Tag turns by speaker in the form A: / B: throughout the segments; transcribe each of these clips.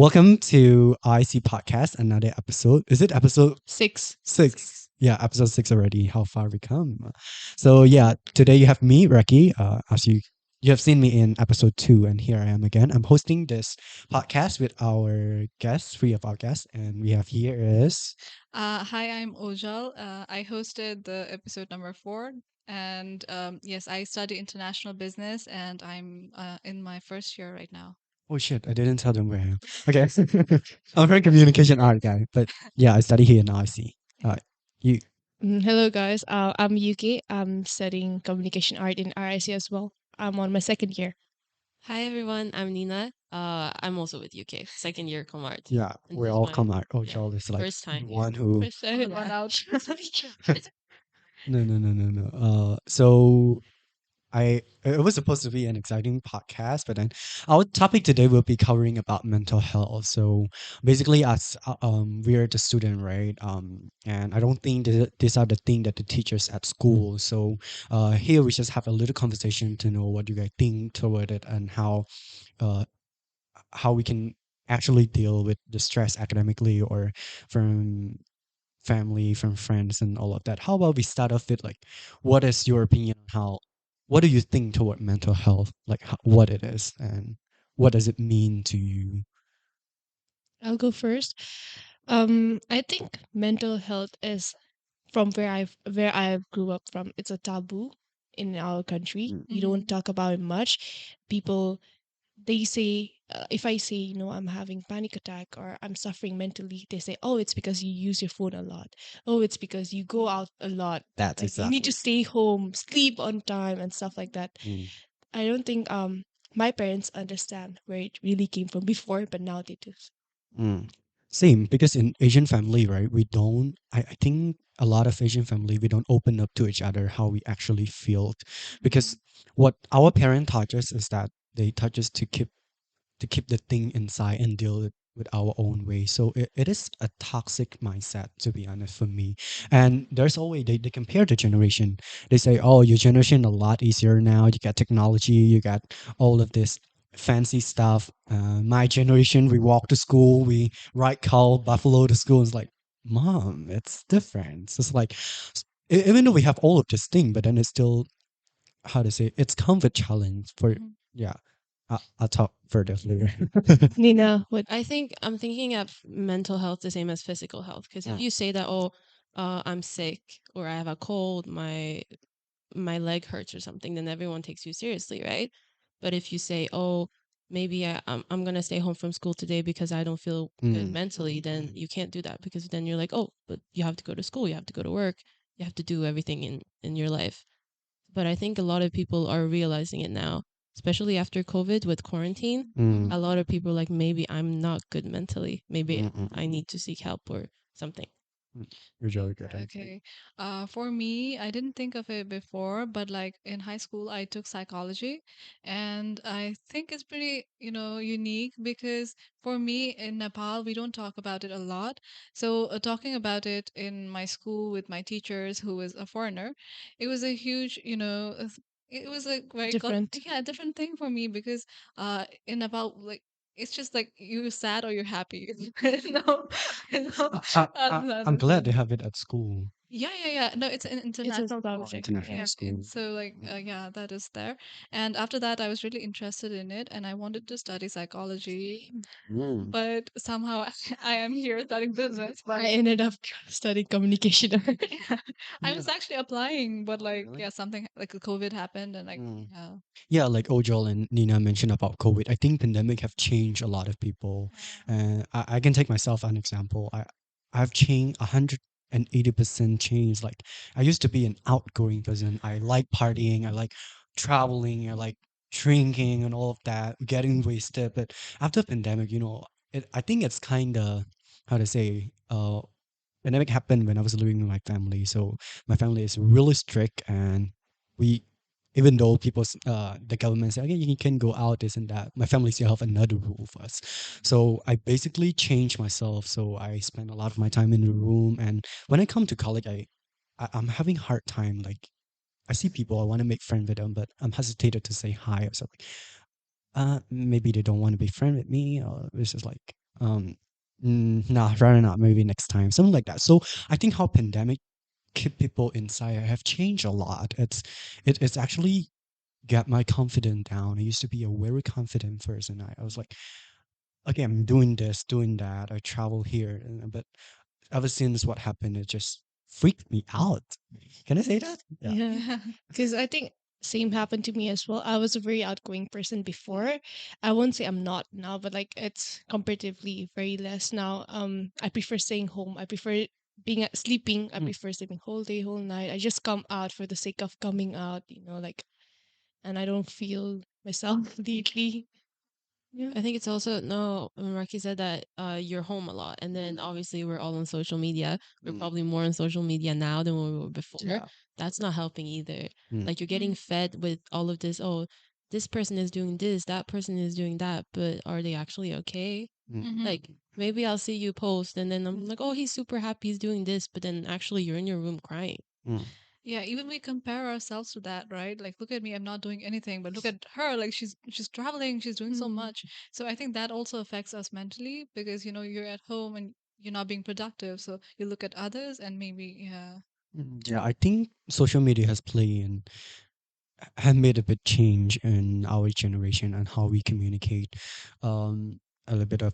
A: Welcome to RIC Podcast, another episode. Is it episode
B: Six.
A: six? Yeah, episode six already. How far we come. So yeah, today you have me, Reki. As you have seen me in episode two, and here I am again. I'm hosting this podcast with our guests, three of our guests, and we have here is
B: Hi, I'm Ojal. I hosted the episode number 4. And yes, I study international business and I'm in my first year right now.
A: oh shit, I didn't tell them where I am. Okay, I'm a communication art guy, but yeah, I study here in RIC. You
C: Hello, guys. I'm Yuki. I'm studying communication art in RIC as well. I'm on my second year.
D: Hi everyone, I'm Nina. I'm also with UK, second year Comart.
A: Yeah,
D: And
A: we're
D: this is
A: all
D: my
A: come out. Oh,
D: yeah,
A: Joel is like
D: first time
A: the
D: here.
A: one who.
C: First time.
B: One out.
A: No. So it was supposed to be an exciting podcast, but then our topic today will be covering about mental health. So basically, as we're the student, right? And I don't think that these are the thing that the teachers at school. So here we just have a little conversation to know what you guys think toward it and uh how we can actually deal with the stress academically or from family, from friends, and all of that. How about we start off with like, what is your opinion on what do you think toward mental health, like what it is, and what does it mean to you?
C: I'll go first. I think mental health is from where I grew up from. It's a taboo in our country.
A: Mm.
C: We don't talk about it much. People they say if I say I'm having panic attack or I'm suffering mentally, they say, oh, it's because you use your phone a lot. Oh, it's because you go out a lot.
A: That's
C: Like you need to stay home, sleep on time, and stuff like that.
A: Mm.
C: I don't think my parents understand where it really came from before, but now they do.
A: Mm. Same, because in Asian family, right, we don't, I think a lot of Asian family, we don't open up to each other how we actually feel. Because what our parent taught us is that they taught us to keep the thing inside and deal with our own way. So it is a toxic mindset, to be honest, for me. And there's always, they compare the generation. They say, oh, your generation a lot easier now. You got technology, you got all of this fancy stuff. My generation, we walk to school, we ride cow, buffalo to school. It's like, mom, it's different. It's just like, even though we have all of this thing, but then it's still, how to say, it's comfort challenge for, yeah. I'll talk further later.
C: Nina, what?
D: I think I'm thinking of mental health the same as physical health because if
A: Mm.
D: you say that I'm sick or I have a cold, my leg hurts or something, then everyone takes you seriously, right? But if you say, oh, maybe I'm gonna stay home from school today because I don't feel good
A: Mm.
D: mentally, then you can't do that because then you're like, oh, but you have to go to school, you have to go to work, you have to do everything in your life. But I think a lot of people are realizing it now, especially after COVID with quarantine.
A: Mm.
D: A lot of people are like, maybe I'm not good mentally. Maybe
A: Mm.
D: I need to seek help or something.
A: You're really good.
B: Okay. For me, I didn't think of it before, but like in high school, I took psychology, and I think it's pretty, unique because for me in Nepal, we don't talk about it a lot. So talking about it in my school with my teachers, who was a foreigner, it was a huge, it was a very
C: Different.
B: yeah, different thing for me because in Nepal, like it's just like you're sad or you're happy. no, no,
A: I'm glad they
B: thing.
A: have it at school.
B: Yeah. No, it's an
C: It's a
B: international
C: subject.
B: school.
A: International
B: Yeah.
A: school.
B: So like, yeah, that is there. And after that, I was really interested in it, and I wanted to study psychology,
A: Mm.
B: but somehow I am here studying business.
C: I
B: But
C: ended up studying communication art.
B: yeah, I was actually applying, but like,
A: Really?
B: yeah, something like the COVID happened, and like,
A: Mm.
B: yeah.
A: Yeah, like Ojol and Nina mentioned about COVID. I think pandemic have changed a lot of people. And I can take myself an example. I've changed 180% change. Like I used to be an outgoing person. I like partying, I like traveling, I like drinking and all of that, getting wasted. But after pandemic, I think it's kind of, how to say, pandemic happened when I was living with my family. So my family is really strict, and we, even though the government say, okay, you can go out, this and that, my family still have another rule for us. So I basically changed myself. So I spend a lot of my time in the room, and when I come to college, I'm having hard time. Like I see people, I want to make friends with them, but I'm hesitated to say hi or something. Maybe they don't want to be friend with me, or it's just like nah, rather not, maybe next time, something like that. So I think how pandemic keep people inside have changed a lot. It's actually got my confidence down. I used to be a very confident person. I was like, okay, I'm doing this, doing that. I travel here, but ever since what happened, it just freaked me out. Can I say that? Yeah.
C: Yeah.
B: Yeah.
C: Because I think same happened to me as well. I was a very outgoing person before. I won't say I'm not now, but like it's comparatively very less now. I prefer staying home. I prefer being sleeping. I
A: Mm.
C: prefer sleeping whole day, whole night. I just come out for the sake of coming out, like, and I don't feel myself lately. Yeah.
D: I think it's also no. Rocky said that you're home a lot, and then obviously we're all on social media. We're
A: Mm.
D: probably more on social media now than we were before.
A: Yeah.
D: That's not helping either.
A: Mm.
D: Like you're getting fed with all of this. Oh, this person is doing this, that person is doing that, but are they actually okay?
A: Mm.
B: Mhm.
D: Like maybe I'll see you post, and then I'm like, oh, he's super happy, he's doing this, but then actually you're in your room crying.
A: Mm.
B: Yeah, even we compare ourselves to that, right? Like, look at me, I'm not doing anything, but look at her, like she's traveling, she's doing so much. So I think that also affects us mentally because you're at home and you're not being productive. So you look at others and maybe yeah.
A: Yeah, I think social media has played and have made a big change in our generation and how we communicate. A little bit of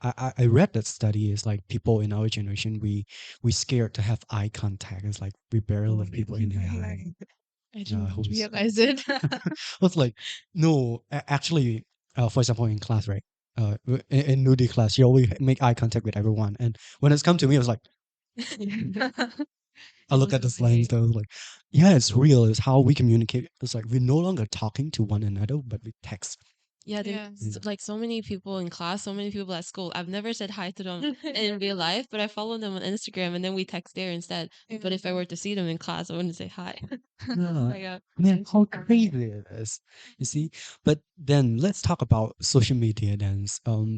A: I read that study is like people in our generation we scared to have eye contact. It's like we barely look people in the eye.
C: I
A: Yeah,
C: didn't
A: who's
C: realize it.
A: I was like, no, actually, for example, in class, right? In nudie class, you always make eye contact with everyone, and when it's come to me, I was like, I
D: It
A: look
D: was
A: at the
D: okay.
A: slides, I was like, yeah, it's real. It's how we communicate. It's like we're no longer talking to one another, but we text.
D: Yeah,
B: Yeah.
D: there's like so many people in class, so many people at school. I've never said hi to them in real life, but I follow them on Instagram and then we text there instead. But if I were to see them in class, I wouldn't say hi.
A: Yeah,
B: Oh, yeah.
A: man, how crazy it is. You see, but then let's talk about social media. Then,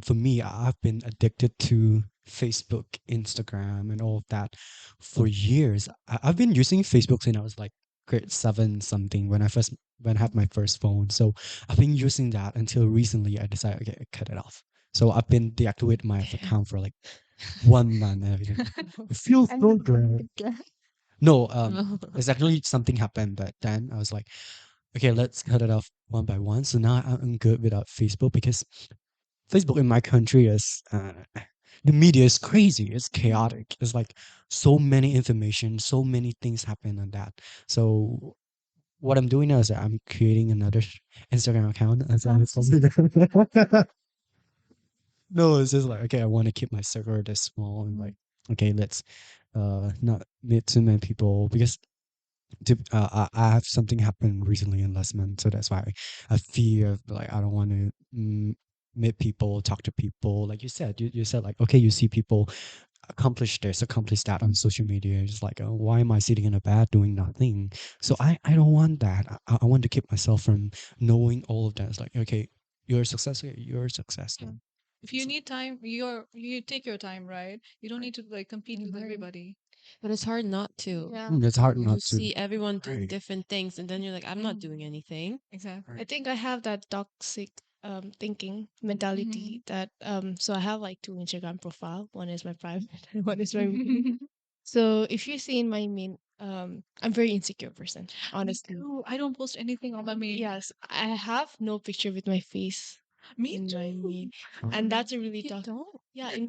A: for me, I've been addicted to Facebook, Instagram, and all of that for years. I've been using Facebook since I was like grade seven something when I had my first phone. So I've been using that until recently. I decided, okay, cut it off. So I've been deactivating my account for like 1 month and everything. It feels so good. No, it's actually something happened, but then I was like, okay, let's cut it off one by one. So now I'm good without Facebook because Facebook in my country is the media is crazy. It's chaotic. It's like so many information, so many things happen on that. So what I'm doing now is that I'm creating another Instagram account. As I no, it's just like okay, I want to keep my circle this small and like okay, let's not meet too many people because I have something happen recently in last month, so that's why I fear like I don't want to meet people, talk to people. Like you said, you said like okay, you see people accomplish this, accomplish that on social media. It's like why am I sitting in a bed doing nothing? So I don't want that. I want to keep myself from knowing all of that. It's like okay, you're a success, you're a success.
B: Yeah. If you need time, you take your time, right? You don't need to like compete with everybody.
D: But it's hard not to.
C: Yeah.
A: It's hard
D: You
A: not to.
D: see everyone doing
A: Right.
D: different things, and then you're like, I'm not doing anything.
B: Exactly.
C: I think I have that toxic thinking mentality that so I have like two Instagram profile. One is my private and one is my main. So if you see in my main I'm very insecure person, honestly.
B: Ooh, I don't post anything on my main.
C: Yes, I have no picture with my face
B: Me
C: in my
B: too.
C: main. And that's a really
D: You
C: tough.
D: don't.
C: Yeah, in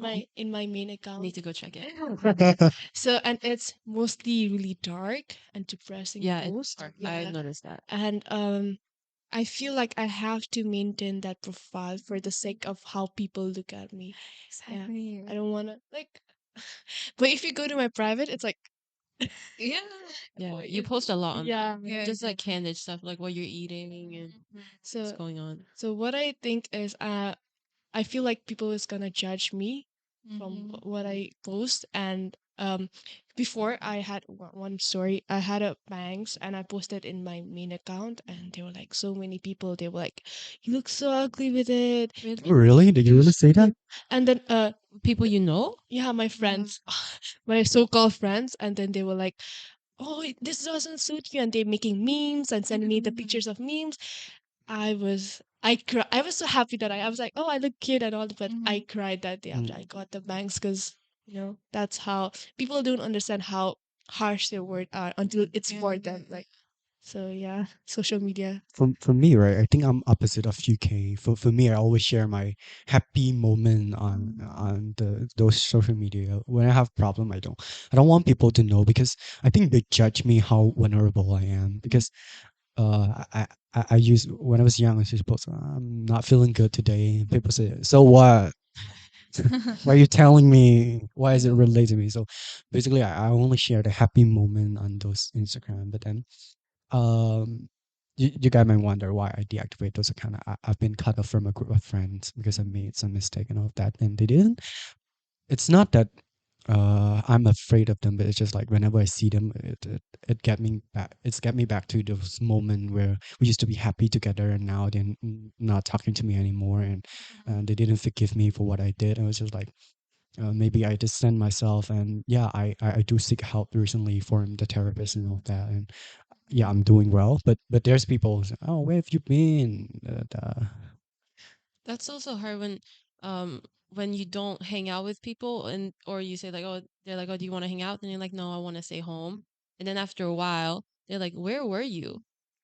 C: my main
D: I
C: account.
D: need to go check it.
C: So and it's mostly really dark and depressing
D: Yeah, it's
C: post.
D: hard. I
C: Yeah.
D: noticed that.
C: And I feel like I have to maintain that profile for the sake of how people look at me. Yeah.
B: Exactly.
C: I don't want to like but if you go to my private it's like
B: Yeah.
D: Yeah, you post a lot on
C: yeah.
B: Yeah.
D: just like candid stuff, like what you're eating and what's
C: So
D: going on.
C: so what I think is I feel like people is gonna judge me from what I post and before I had one story I had a bangs and I posted in my main account and there were like so many people they were like you look so ugly with it
A: Oh, really? Did you really say that?
C: and then
D: People you know?
C: yeah my friends my so-called friends and then they were like oh this doesn't suit you and they're making memes and sending me the pictures of memes I was I was so happy that I was like, oh, I look cute and all, but I
B: Mhm.
C: cried that day after
A: Mm.
C: I got the bangs because that's how people don't understand how harsh their words are until it's for them. Like so, yeah, social media.
A: For me, right, I think I'm opposite of UK. For me, I always share my happy moment on the those social media. When I have problem, I don't want people to know because I think they judge me how vulnerable I am because I use when I was young I was supposed to, I'm not feeling good today. People say, so what? Why are you telling me? Why is it related to me? So basically, I only share the happy moment on those Instagram. But then, um, you guys might wonder why I deactivate those accounts. I've been cut off from a group of friends because I made some mistake and all of that, and they didn't. It's not that I'm afraid of them, but it's just like whenever I see them, it get me back. It's get me back to those moment where we used to be happy together, and now they're not talking to me anymore, and they didn't forgive me for what I did. I was just like, maybe I distance myself, and yeah, I do seek help recently from the therapist and all that, and yeah, I'm doing well. But there's people, who say, oh, where have you been?
D: That's also hard when you don't hang out with people and or you say like, oh, they're like, oh, do you want to hang out? And you're like, no, I want to stay home. And then after a while, they're like, where were you?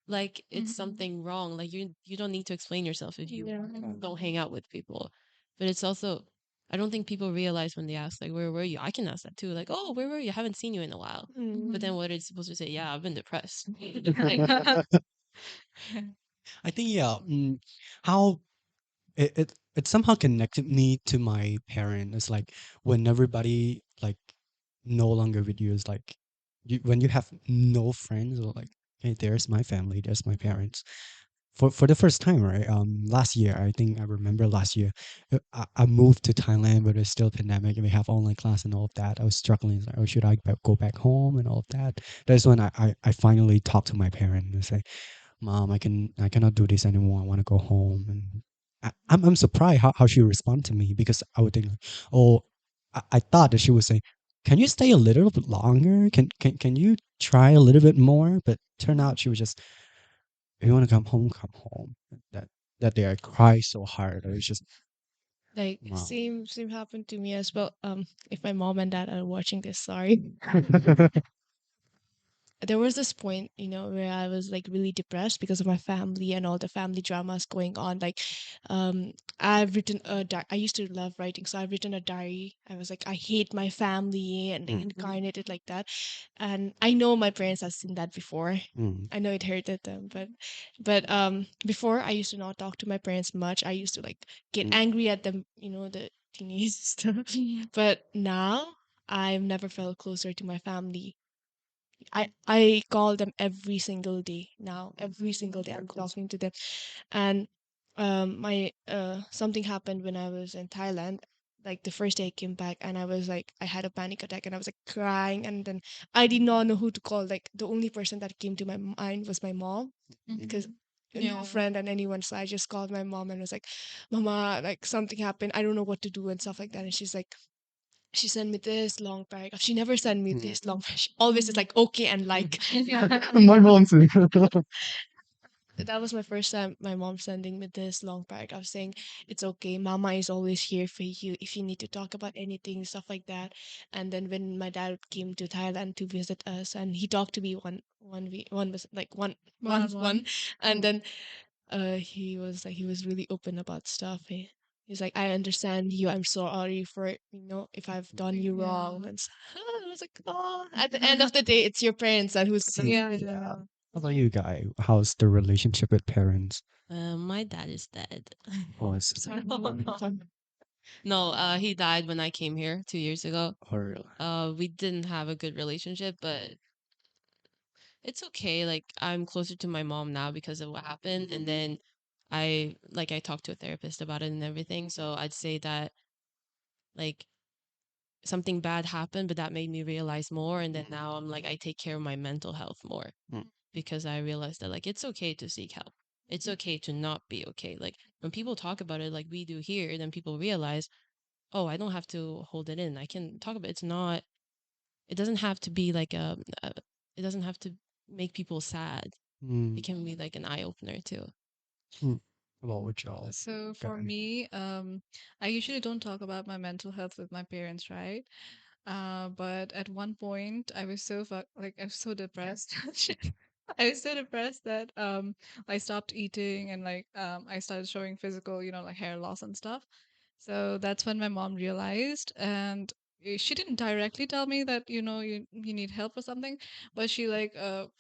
D: Like it's something wrong. Like you don't need to explain yourself if you
C: Yeah.
D: don't hang out with people. But it's also I don't think people realize when they ask like, where were you? I can ask that too. Like, oh, where were you? I haven't seen you in a while. But then what it's supposed to say? Yeah, I've been depressed.
A: I think yeah, how it somehow connected me to my parent. It's like when everybody like no longer with you is like when you have no friends or like, hey, there's my family, there's my parents. For the first time, right? Last year, I think I remember last year, I moved to Thailand, but there's still pandemic, and we have online class and all of that. I was struggling, like, oh, should I go back home and all of that? That's when I finally talked to my parent and say, Mom, I cannot do this anymore. I want to go home. And I'm surprised how she responded to me because I would think, like, oh, I thought that she would say, can you stay a little bit longer? Can you try a little bit more? But turned out she was just, if you want to come home, come home. That that day I cried so hard. I was just,
C: Like
A: wow.
C: same happened to me as well. If my mom and dad are watching this, sorry. There was this point, where I was like really depressed because of my family and all the family dramas going on. Like, I've written I used to love writing, so I've written a diary. I was like, I hate my family and
A: Mm,
C: incarnated like that. And I know my parents have seen that before.
A: mm,
C: I know it hurted them, but before I used to not talk to my parents much. I used to like get
A: mm,
C: angry at them, the teenage stuff. But now I've never felt closer to my family. I call them every single day now. Every single day I'm talking to them. And my something happened when I was in Thailand. Like the first day I came back and I was like I had a panic attack and I was like crying and then I did not know who to call. Like the only person that came to my mind was my mom because no friend and anyone. So I just called my mom and was like, Mama, like something happened. I don't know what to do and stuff like that. And she's like, she sent me this long paragraph. She never sent me
A: mm.
C: this long. She always is like okay and like.
A: My mom too.
C: That was my first time. My mom sending me this long paragraph saying it's okay. Mama is always here for you if you need to talk about anything, stuff like that. And then when my dad came to Thailand to visit us, and he talked to me one week, one was like one, and then he was really open about stuff. He's like, I understand you. I'm sorry for if I've done you wrong. And I was like, oh. At the end of the day, it's your parents that who's
A: Yeah. How about you, guy? How's the relationship with parents?
D: My dad is dead.
A: Oh, it's
D: No, he died when I came here 2 years ago.
A: or
D: We didn't have a good relationship, but it's okay. Like I'm closer to my mom now because of what happened, and then I talked to a therapist about it and everything. So I'd say that like something bad happened, but that made me realize more, and then now I'm like I take care of my mental health more
A: mm,
D: because I realized that like it's okay to seek help. It's okay to not be okay. Like when people talk about it like we do here, then people realize, oh, I don't have to hold it in. I can talk about it. It's not it doesn't have to be like it doesn't have to make people sad. It
A: mm,
D: can be like an eye opener too.
A: mm. What would y'all
B: So
A: got
B: for
A: any?
B: me, I usually don't talk about my mental health with my parents, right? But at one point, I was so like I was so depressed. I was so depressed that I stopped eating and like I started showing physical, like hair loss and stuff. So that's when my mom realized, and she didn't directly tell me that you need help or something, but she like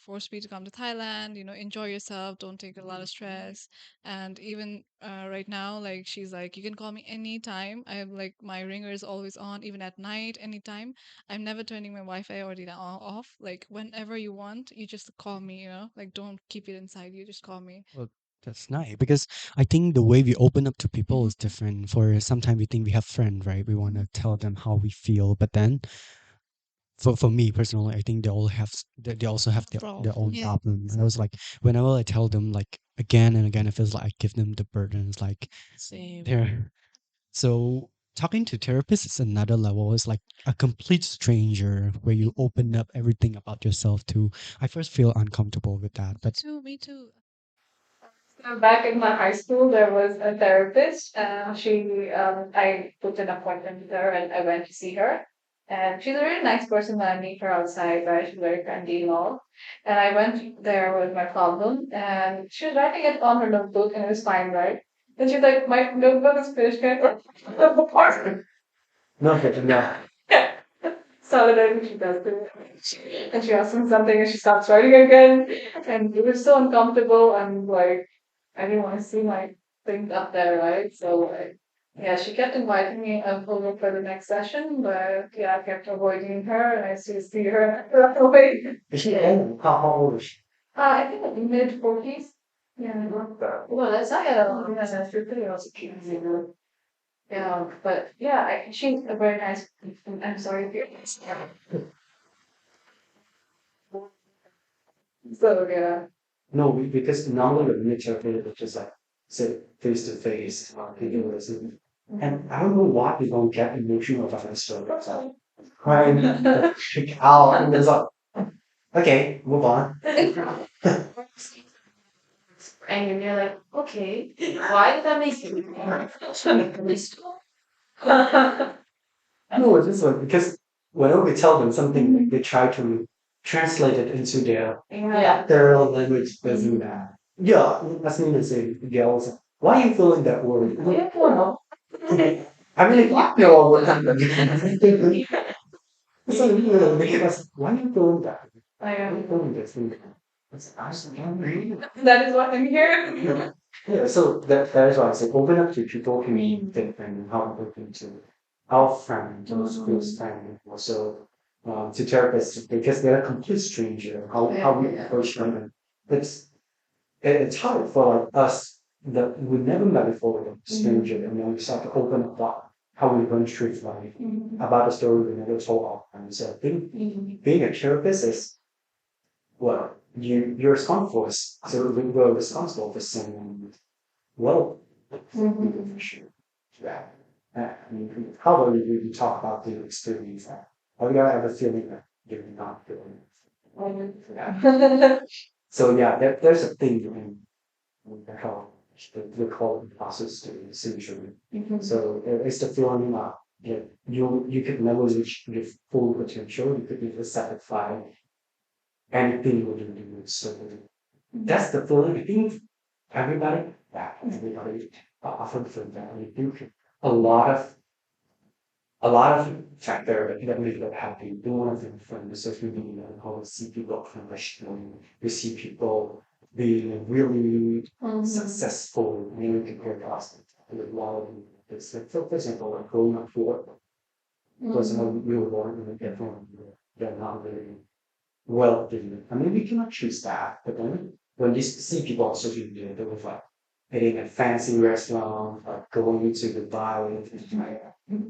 B: forced me to come to Thailand. Enjoy yourself, don't take a lot of stress, and even right now, like she's like, you can call me anytime. I have like my ringer is always on, even at night, anytime. I'm never turning my Wi-Fi or data off. Like whenever you want, you just call me. Like don't keep it inside you. Just call me.
A: Well, that's nice because I think the way we open up to people is
B: Hmm.
A: different. For sometimes we think we have friends, right? We want to tell them how we feel, but then for me personally, I think they also have their own
C: Problems.
B: Yeah.
A: problem. And I was like, whenever I tell them like again and again, it feels like I give them the burdens. Like
D: Same.
A: they're so talking to therapists is another level. It's like a complete stranger where you open up everything about yourself to. I first feel uncomfortable with that,
B: Me
A: but
B: too. Me too.
E: So back in my high school, there was a therapist. I booked an appointment with her, and I went to see her. And she's a really nice person when I meet her outside, right? She's very friendly and all. And I went there with my problem, and she was writing it on her notebook, and it was fine, right? And she's like, "My notebook is finished. Can I go apart?"
A: no, but no.
E: So then she does it. And she asks me something, and she starts writing again. And it was so uncomfortable. And like, I didn't want to see my thing up there, right? So like, yeah, she kept inviting me over for the next session, but yeah, I kept avoiding her, and I used to see her right away.
A: Is she old? How old is she?
E: I think like mid-40s. Yeah. Well, that's not yet a long time. That's pretty also cute. Yeah, but yeah, she's a very nice. I'm sorry if you're. So yeah. No, because normally the nature of it is just like sit face to face, people listen. And I don't know why we don't get emotional about this story. It's like crying, freak out, and it's like, okay, move on. And you're like, okay, why did that make you no, it's just like because whenever we tell them something, like, they try to translate it into their language doesn't that. Yeah, that's me to say girls. Why are you feeling that word? Yeah, well, I mean, if you know what I'm so they give us why are you feeling that? Why are you feeling this? That's awesome. That is what I'm here. Yeah, so that is why I say open up to people who need and how open to our friend, those close friend, also to therapists because they're a complete stranger. How we approach them, it's it's hard for like us that we never met before with a stranger, and then we start to open up about how we run through life, about a story we never told our friends. So I think being a therapist is well, you're responsible. So we're responsible for saying, well, for sure. Yeah. I mean, how about we talk about the experience? Have you ever feeling that you're not feeling it? Yeah. So yeah, there's a thing in the health we call it imposter syndrome. So it's the feeling that you could never reach your full potential. You could never satisfy anything within you. So that's the feeling. I think everybody, yeah, everybody often feel that. I think a lot of a lot of factor that make that happy. You don't want to think from the social media and how you see people professionally. You see people being really successful, maybe compared to us with a lot of it's like for example, like growing up poor, personally we were born in a different they're not really wealthy. I mean we cannot choose that, but then when you see people on social media, they were like eating at fancy restaurant, like going to Dubai, like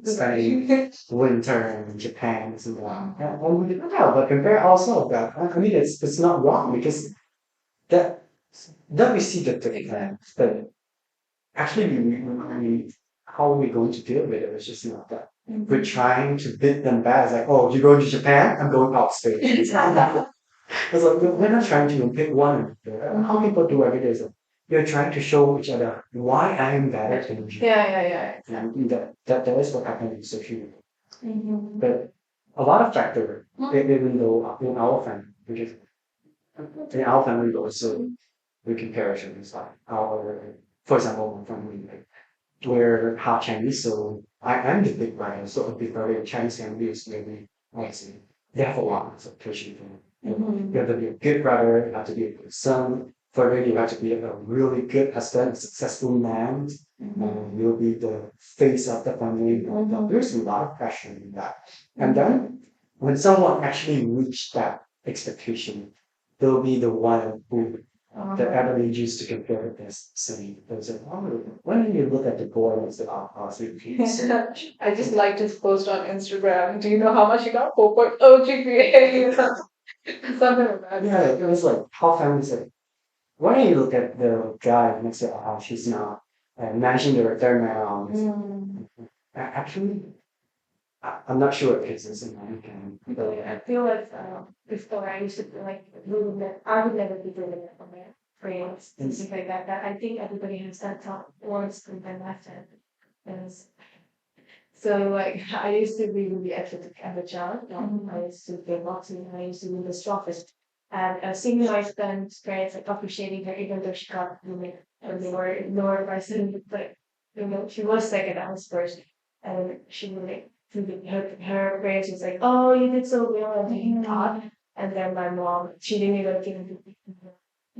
E: spending winter in Japan, and that. And we didn't know, but compare also that. I mean, it's not wrong because that that we see the difference, but actually how are we going to deal with it? It's just not that. We're trying to bid them back. It's like, oh, you're going to Japan? I'm going upstate. It's not that. It's like we're not trying to pick one. How people do every day. you're trying to show each other why I am better than you. And that is what happened in social media. But a lot of factor, even though in our family, because in our family also we comparison is like our, for example, my family, like, we're half Chinese, so I am the big brother, so a big brother in Chinese family is maybe, let's say, they have a lot of expectation from you. You have to be a good brother, you have to be a good son, further you have to be a really good husband, a successful man, you'll be the face of the family. There's a lot of pressure in that. And then when someone actually reach that expectation, they'll be the one who the average used to compare this saying, there's a when you look at the board of the RIC
B: I just liked his post on Instagram. Do you know how much he got? 4.0 GPA. Something like that.
E: yeah, it was like how families say, why don't you look at the guy next to how she's not managing the return now? Actually, I'm not sure if it's in American.
C: I feel like before I used to feel like I would never be doing it for my friends and stuff like that. That I think everybody has that thought once in their lifetime. Yes. So like I used to be really athletic as a child. I used to play boxing. I used to be the strongest. And seeing my friends like appreciating her even though she got lower by but she was second, I was first. And she would like her parents was like, oh, you did so well, and he thought. And then my mom, she didn't even give me.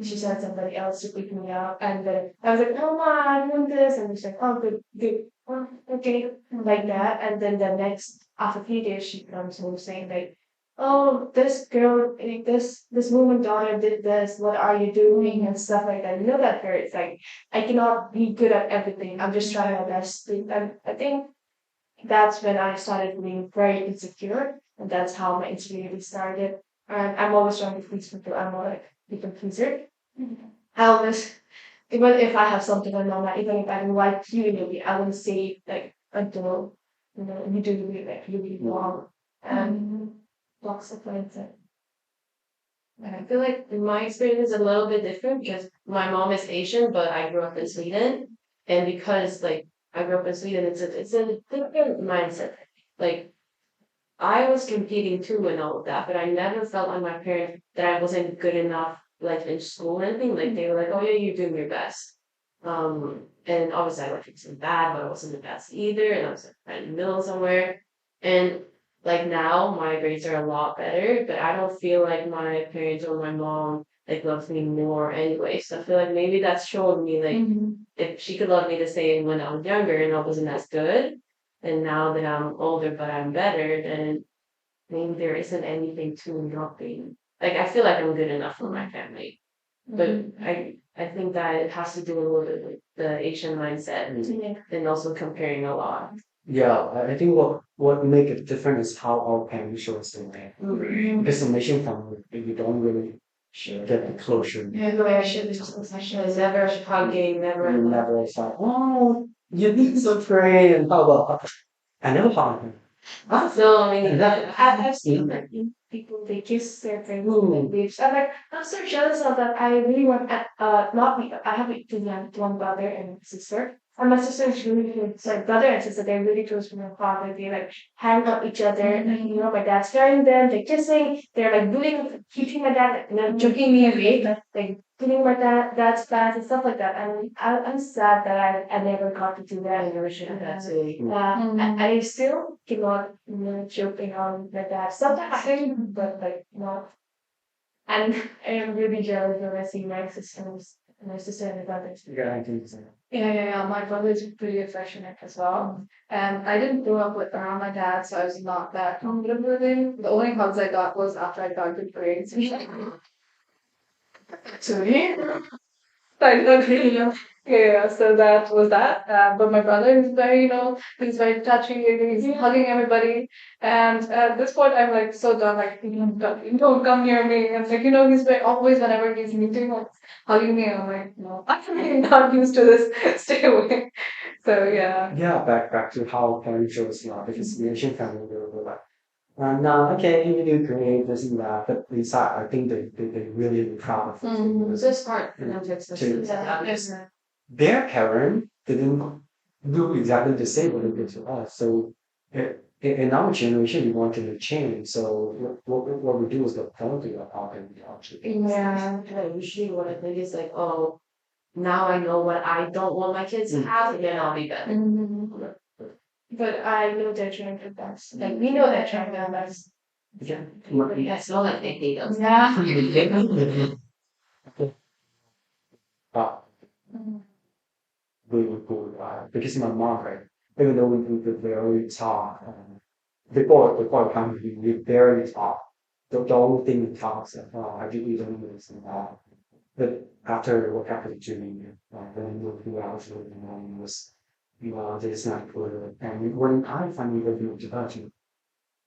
C: She sent somebody else to pick me up, and then I was like, "Oh, ma, I'm doing this," and she's like, "Oh, good, good, oh, okay," like that. And then the next after a few days, she comes home saying like, "Oh, this girl, like, this woman daughter did this. What are you doing?" and stuff like that. You know that hurts. Like I cannot be good at everything. I'm just trying my best. And I think that's when I started being very insecure, and that's how my insecurity started. And I'm always trying to please people. I'm more like people pleaser. I always, even if I have something on my mind, even if I don't like you, maybe I will say it, like until you do like really wrong and lots of things.
D: And I feel like my experience is a little bit different because my mom is Asian, but I grew up in Sweden, and because like I grew up in Sweden, it's a different mindset. Like I was competing too and all of that, but I never felt like my parents that I wasn't good enough, like in school or anything. Like they were like, "Oh yeah, you're doing your best." And obviously I wasn't bad, but I wasn't the best either, and I was like right in the middle somewhere. And like now, my grades are a lot better, but I don't feel like my parents or my mom like loves me more anyway. So I feel like maybe that's showing me like if she could love me the same when I was younger and I wasn't as good, and now that I'm older but I'm better, then maybe there isn't anything to not being like I feel like I'm good enough for my family. But I think that it has to do a little bit with the Asian mindset and also comparing a lot.
E: Yeah, I think what make it different is how our parents show us the way. Because in Asian family, you don't really get the closure.
D: Never hugging, never.
E: You never it's like, oh, you did so great, and how about I never hug him.
D: So I mean,
C: I've seen like people they kiss their friends and leaves. I'm like, I'm so jealous of that. I really want not me. I have one brother and sister. And my sister is really good. So brother and sister, they're really close to my father. They like hang out each other. And, my dad's carrying them. They're kissing. They're like bullying, keeping my dad, joking me away, like putting my dad's pants and stuff like that. And I'm sad that I never got to do that.
D: I never should have that too.
C: I still cannot, joking on my dad. Sometimes I do, but like not. And I am really jealous when I see my sister and my brothers.
E: Yeah, I think so.
B: Yeah. My brother is pretty affectionate as well. And I didn't grow up with around my dad, so I was not that comfortable with him. The only hugs I got was after I got good grades. Actually. I don't really know. Yeah, so that was that. But my brother is very, he's very touchy. He's hugging everybody. And at this point, I'm like so done. Like, don't come near me. And like, he's very always whenever he's meeting, like, hugging me. I'm like, no, I'm really not used to this. Stay away. So yeah.
E: Yeah, back to how parents show us love because the Asian family they were like no, okay, you do great, this and that. But inside, I think they really proud of it.
F: So it's hard for them to accept it.
E: Their parent didn't do exactly the same what they did to us. So in our generation, we wanted to change. So what we do is the penalty of how can we actually.
F: Yeah, usually what I think is like, oh, now I know what I don't want my kids to have, and then I'll be better.
C: But I know they're trying their best. Like we know they're trying their best.
E: Yeah.
F: It's not like they hate us.
C: Yeah.
E: Uh, really cool. Because my mom, right? Even though we barely talk, before coming, we barely talk. The only thing we talk is, I do eat this and that. But after what happened to me, then we moved to hours and it was, this not good. And when I finally moved to Belgium,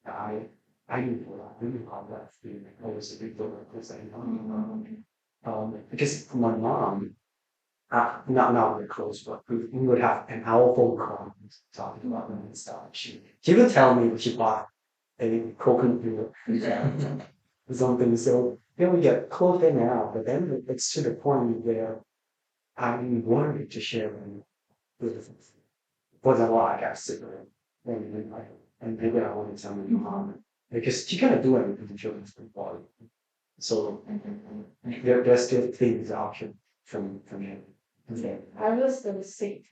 E: I, I didn't really love that feeling. I was a big door because I know, because my mom, not very close, but we would have an hour phone call talking about them and stuff. She would tell me she bought a coconut milk or something. So then we get closer now, but then it's to the point where I'm worried to share with for example, I got sick of it. And maybe I want to tell my mom because she cannot do anything to children's body. So there's still things option from him. Okay.
C: I was the sick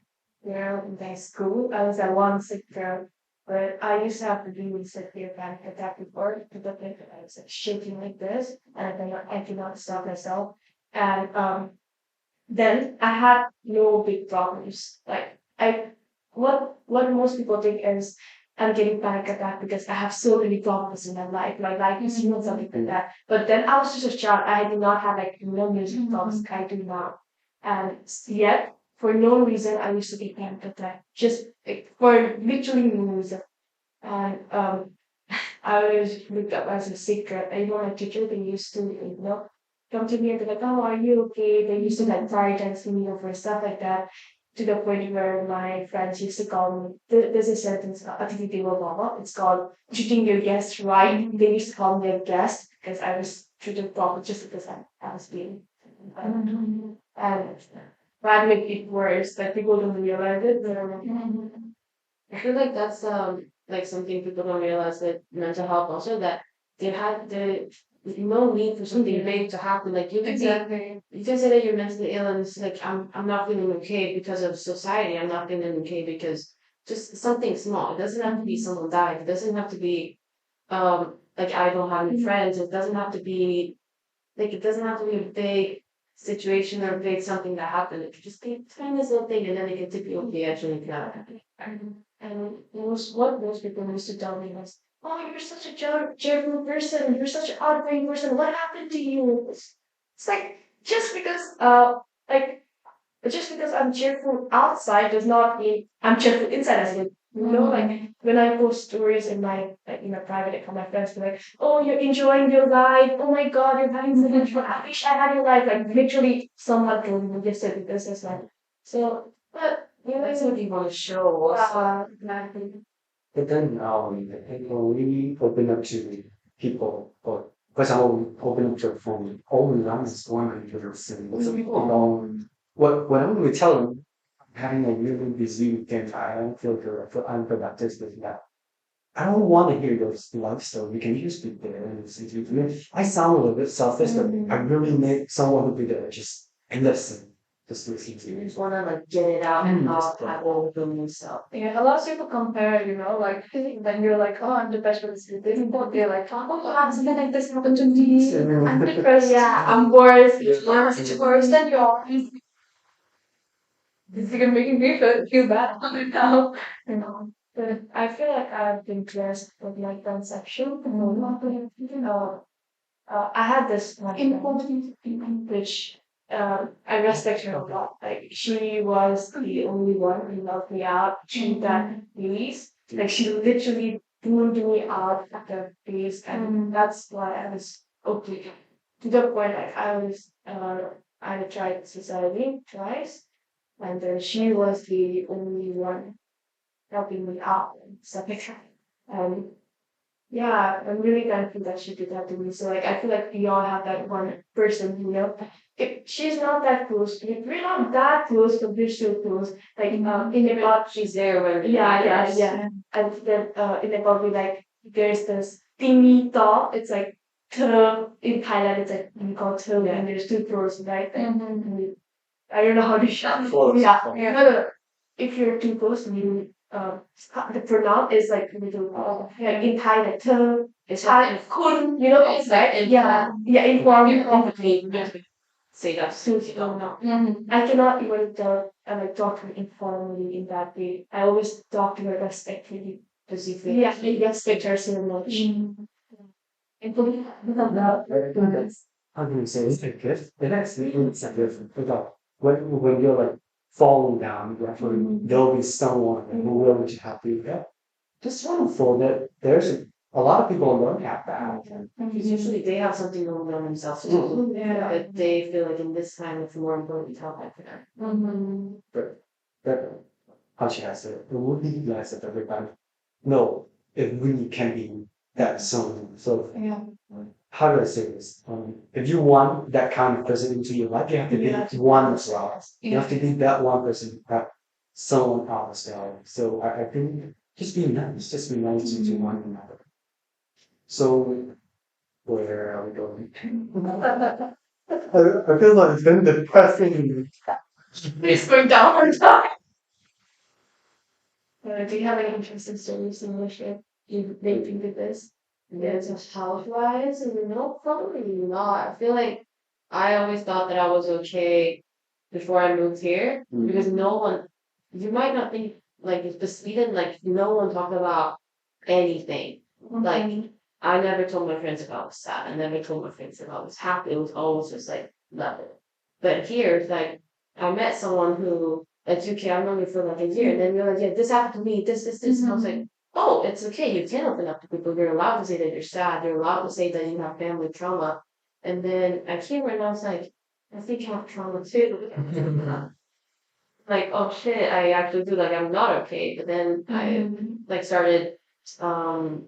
C: girl in high school. I was that one sick girl, but I used to have to really severe panic attack before to the point that I was like shaking like this, and I could not stop myself. And then I had no big problems. Like I, what most people think is I'm getting panic attack because I have so many problems in my life. My life is ruined, something like that. But then I was just a child. I did not have like no music problems. I do now. And yet, for no reason, I used to get panic attack. Just like, for literally no reason. And I was looked up as a secret. I know my teacher, they used to, come to me and be like, oh, are you okay? They used to like prioritize me over stuff like that. To the point where my friends used to call me, there's a sentence, I think they will blah. It's called treating your guests right. They used to call me a guest because I was treated properly just because I was being. And that make it worse, that people don't realize it.
F: I feel like that's like something people don't realize with mental health also that they have the no need for something big to happen. Like you can say that you're mentally ill and it's like I'm not feeling okay because of society. I'm not feeling okay because just something small. It doesn't have to be someone died. It doesn't have to be like I don't have any friends. It doesn't have to be like it doesn't have to be a big situation or a big something that happened. It could just be a tiny little thing and then it can tip you over the edge and it can.
C: And what most people used to tell me was, "Oh, you're such a cheerful person. You're such an outgoing person. What happened to you?" It's like just because like just because I'm cheerful outside does not mean I'm cheerful inside as well. Like when I post stories in my like in my private account, my friends be like, "Oh, you're enjoying your life. Oh my God, you're having so much fun. I wish I had your life." Like literally, someone told me yesterday because it's like so. But
F: That's what you want to show also.
E: But then when we open up to people, or for example, we open up to a phone, all we want is one computer city. So people don't. Whatever we tell them, I'm having a really busy weekend, I don't feel good, I feel unproductive, this and that. I don't want to hear those love stories. You can just be there and listen to it. I sound a little bit selfish, but I really need someone to be there just and listen. Just listen to
F: You
E: me.
F: just want to like get it out and not
E: Just
F: have all of them yourself.
C: yeah, a lot of people compare, like when you're like, "Oh, I'm depressed with this," they're like, "Oh, something like this happened to me. I'm depressed. Yeah, I'm worse. Yeah, it's worse than yours." This is making me feel bad now. But I feel like I've been blessed with my conception. I had this one friend, which I respect her a lot. Like she was the only one who loved me out to that release. Like she literally pulled me out at the face, and that's why I was okay. To the point like I tried society twice, and then she was the only one helping me out and stuff like that. Um,
F: yeah, I'm really thankful that she did that to me. So like I feel like we all have that one person, if she's not that close, if we're not that close, but we're so close. Like in the past,
D: She's there when it
F: yeah, yeah,
D: matters.
F: yeah. And then in Nepal, we like there's this thingy top. It's like in Thailand, it's like we call and there's two floors, right? I don't know how to shout.
E: Close.
F: Yeah,
E: Close.
F: no, no, no. If you're too close, you the pronoun is like little like in Thai like
D: It's
F: Thai
D: like
F: kun, it's right? Yeah, yeah, informal.
D: say that.
F: Suits don't know. I cannot even talk to her informally in that way. I always talk to her respectfully.
D: Because you feel
F: Yeah, I respect her so much. And for me,
E: I think that's how can you say it's a gift. It actually is a gift. Like when you're like falling down, actually there'll be someone who will to help you. Yeah. Just wonderful that there's a lot of people don't have that.
D: because usually they have something going on themselves too.
F: Yeah.
D: But they feel like in this time it's more important to help out for them.
E: But how should I say it? It would be nice if everybody no, it really can be that someone. So
F: Yeah.
E: how do I say this? If you want that kind of person into your life, you have to be one as well. You have to be that one person that someone else as well. So I think just be nice to one another. So where are we going? I feel like it's been depressing.
F: It's going down. Do you have any interesting stories in which you think with this?
D: There's a health-wise, and no, probably not. I feel like I always thought that I was okay before I moved here because no one, you might not think like it's Sweden, like no one talked about anything. Like I never told my friends if I was sad. I never told my friends if I was happy. It was always just like love it. But here, it's like I met someone who it's okay. I've known you for like a year, and then you're like, yeah, this happened to me. This. And I was like, oh, it's okay. You can open up to people. You're allowed to say that you're sad. You're allowed to say that you have family trauma. And then I came here and I was like, I think I have trauma too. Like, oh shit, I actually do. Like, I'm not okay. But then I like started um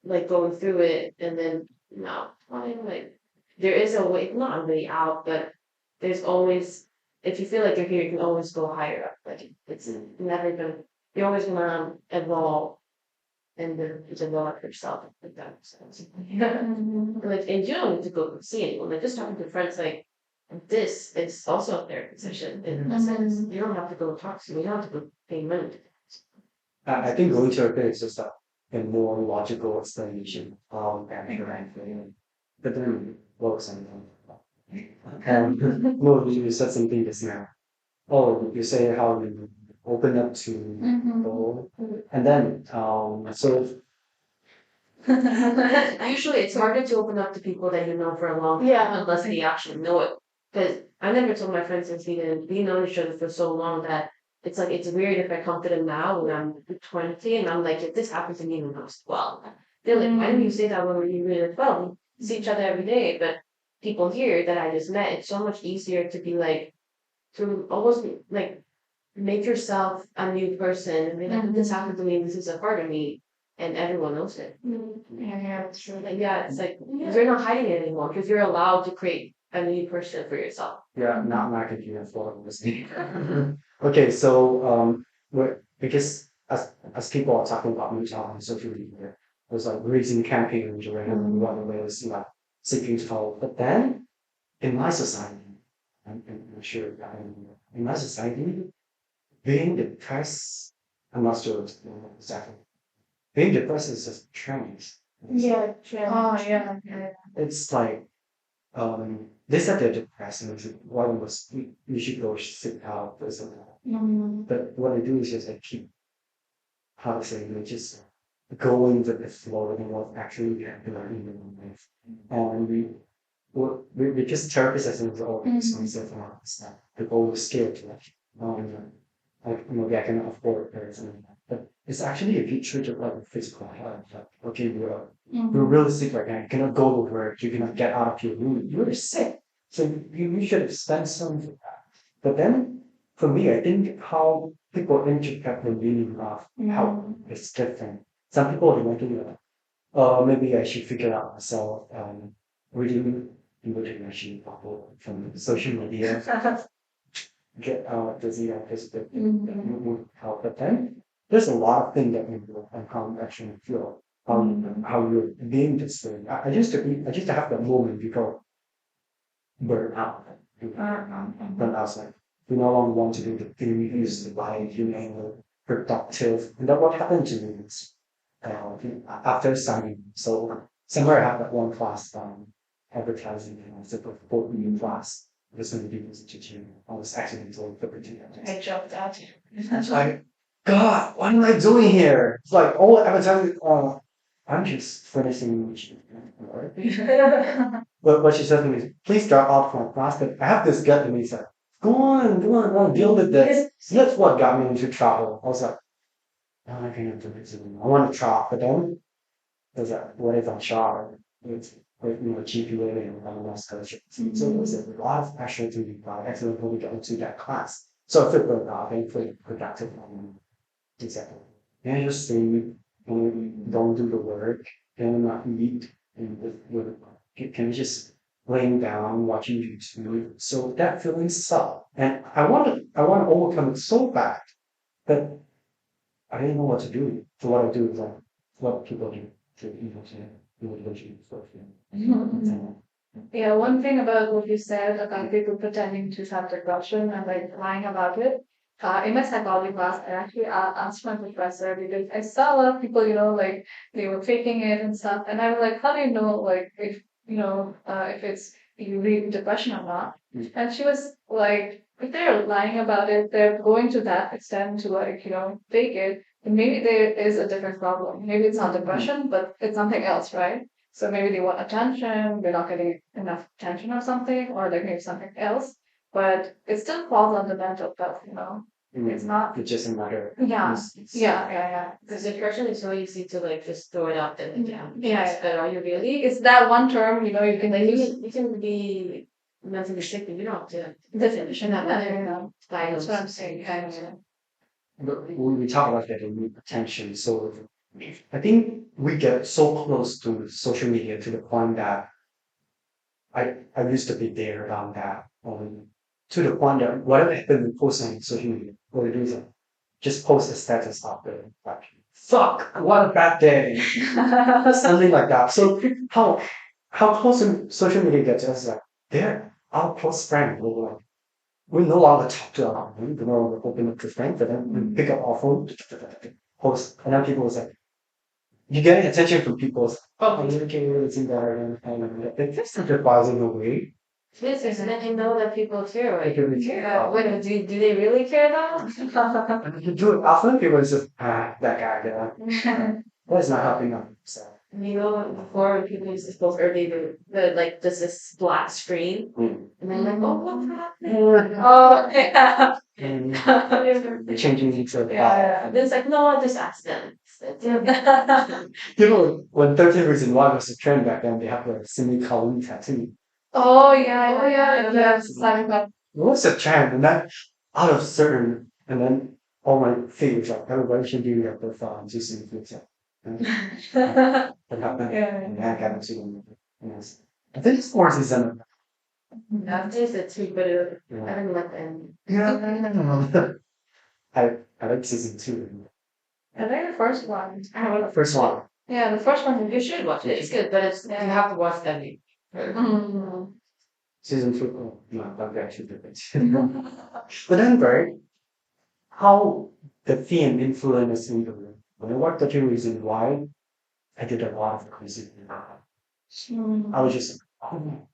D: like going through it, and then no, fine. Like, there is a way, not a way out, but there's always if you feel like you're here, you can always go higher up. Like, it's never gonna. You're always gonna evolve and then develop yourself like that makes sense. Yeah. Like, and you don't need to go see anyone. Like, just talking to friends, like this is also a therapy session in a sense. You don't have to go talk to me. You don't have to go pay money.
E: I think going to a bit is just a more logical explanation of that thing. But then works and well, you said something just now. Oh, you say how you open up to people, and then so
D: Usually, it's harder to open up to people that you know for a long time unless they actually know it. Because I never told my friends since we know each other for so long that it's like it's weird if I come to them now when I'm 20 and I'm like, if this happened to me when I was 12. They're like, why didn't you say that when you were 12? We see each other every day, but people here that I just met, it's so much easier to be like to almost like make yourself a new person and be like, if this happened to me, this is a part of me, and everyone knows it.
F: Yeah, that's true.
D: Like, yeah, it's like you're not hiding it anymore because you're allowed to create a new person for yourself.
E: yeah, not marketing as well. Okay, so because as people are talking about mental health on social media, there's like raising campaigns around whether there's like seeking help. But then in my society, I'm sure in my society, being depressed, I'm not sure exactly. Being depressed is just trends.
F: Yeah, true. Oh, yeah.
E: It's like they said they're depressed and one was you should go seek help or something. But what I do is just I keep how to say they just going with the flow and what actually happening in my life. And we just therapists as an always myself and stuff. People always scared to like maybe I can afford it or something. But it's actually a feature of like physical health. Like, okay, we're really sick right now. You cannot go to work. You cannot get out of your room. You're sick. So you should spend some. But then for me, I think how people interpret the meaning of health is different. Some people are making maybe I should figure out myself, reading motivation people from social media, get out the zero Facebook would help. But then there's a lot of things that we do and how you actually feel, how you're being this thing. I used to have that moment before burn out. Burn out like we no longer want to do the thing we used to like, productive. And then what happened to me is after signing, so somewhere I have that one class advertising and I said for new class. This one was teaching. I was accidentally putting
F: I dropped out.
E: it's like, God, what am I doing here? It's like all advertising. I'm just finishing. But what she said to me is, please drop out from class. But I have this gut in me. Said, go on, deal with this. That's what got me into travel. I was like, no, I can't do this anymore. I want to travel, but then there's like, what if I'm shy? With GPA and all that scholarship. So there's a lot of pressure to be accidentally get into that class. So I feel burnt out and feel productive. Exactly. And I just sleep and don't do the work and not eat and can just laying down watching YouTube. So that feeling sucked. And I want to overcome it so bad, but I didn't know what to do. So what I do is like what people do to motivation stuff.
B: Yeah, one thing about what you said about people pretending to have depression and like lying about it. In my psychology class, I actually asked my professor because I saw a lot of people, like they were faking it and stuff. And I was like, how do you know, like, if it's you really depression or not? And she was like, if they're lying about it, they're going to that extent to like, fake it. And maybe there is a different problem. Maybe it's not depression, but it's something else, right? So maybe they want attention, they're not getting enough attention or something, or like maybe something else. But it still falls on the mental health. It's not.
E: It doesn't matter.
B: Yeah. Yeah.
F: Because depression is so easy to like just throw it out there.
B: Yeah.
F: But are you really?
B: It's that one term, you can
F: Like
B: use.
F: you can be mentally sick, but you don't have to
B: Definition.
F: diagnose.
B: That's what I'm saying. Yeah.
E: But we talk about getting attention, so I think we get so close to social media to the point that I used to be there around that. To the point that whatever happened we post on social media, what it is just post a status up there. Like, fuck, what a bad day. Something like that. So how close to social media gets us like they're our close friend. We no longer talk to our friend, we no longer open up to friends, but then we pick up our phone, post, and then people say, you're getting attention from people. Oh, you can really see that, and it's just surprising in a way.
F: This is letting you know that people care.
E: They
F: Right?
E: really care.
F: Wait, do they really care though?
E: And if you do it often, people is just that guy there. That's not helping them. So.
F: Before people used to post early, the like just this black screen, and then like, oh, what's happening? Oh, yeah.
E: And changing each other.
F: Yeah. Then it's like, no, just ask them.
E: When 13 Reasons Why was a trend back then, they have a semicolon tattoo.
B: Oh yeah. Yes.
E: It was a trend, and then out of certain, and then all my favorites, like everybody should do their profile and just see the future. What happened? And I got into them. Yes. I think it's more season.
F: I've tasted too, but I didn't like the end.
E: Yeah. I like season 2.
B: I think the first one.
E: The first one.
B: Yeah, the first one.
F: You should watch it. It's good, but you have to watch that.
E: Season 2. Oh, no, that actually did it. But then, right, how the theme influenced me. When I watched the 2 Reasons Why, I did a lot of crazy things. I was just, oh,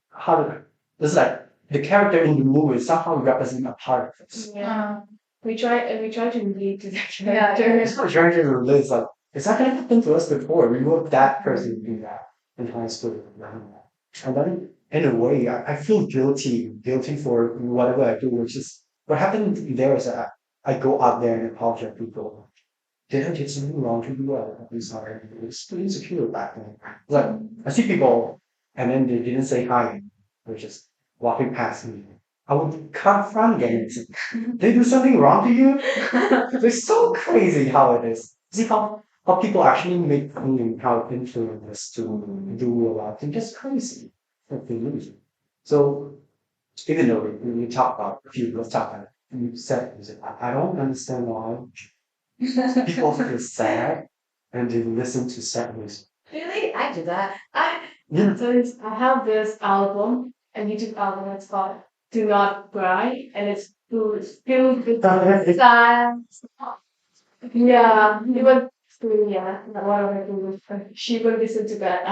E: how did I? It's like the character in the movie somehow represent a part of us.
B: Yeah.
F: We try to relate to the
B: Yeah.
F: character.
E: It's not trying to relate. Like, it's not gonna happen to us before. We were that person in that in high school. And then in a way, I feel guilty for whatever I do, which is what happened there is that I go out there and apologize to people. Did I did something wrong to you? I'm sorry. It's too insecure back then. Like I see people and then they didn't say hi. They're just walking past me. I would confront them and say, they do something wrong to you? It's so crazy how it is. See how how people actually make money and how influencers to do a lot of things. Just crazy. What they lose. So even though we talk about a few let's talk about you said music, I don't understand why people feel sad and they listen to sad music.
F: Really? I do that.
E: Yeah.
F: So I have this album, a YouTube album. It's called "Do Not Cry," and filled with sad. Yeah, even yeah, one of my friends, she will listen to that.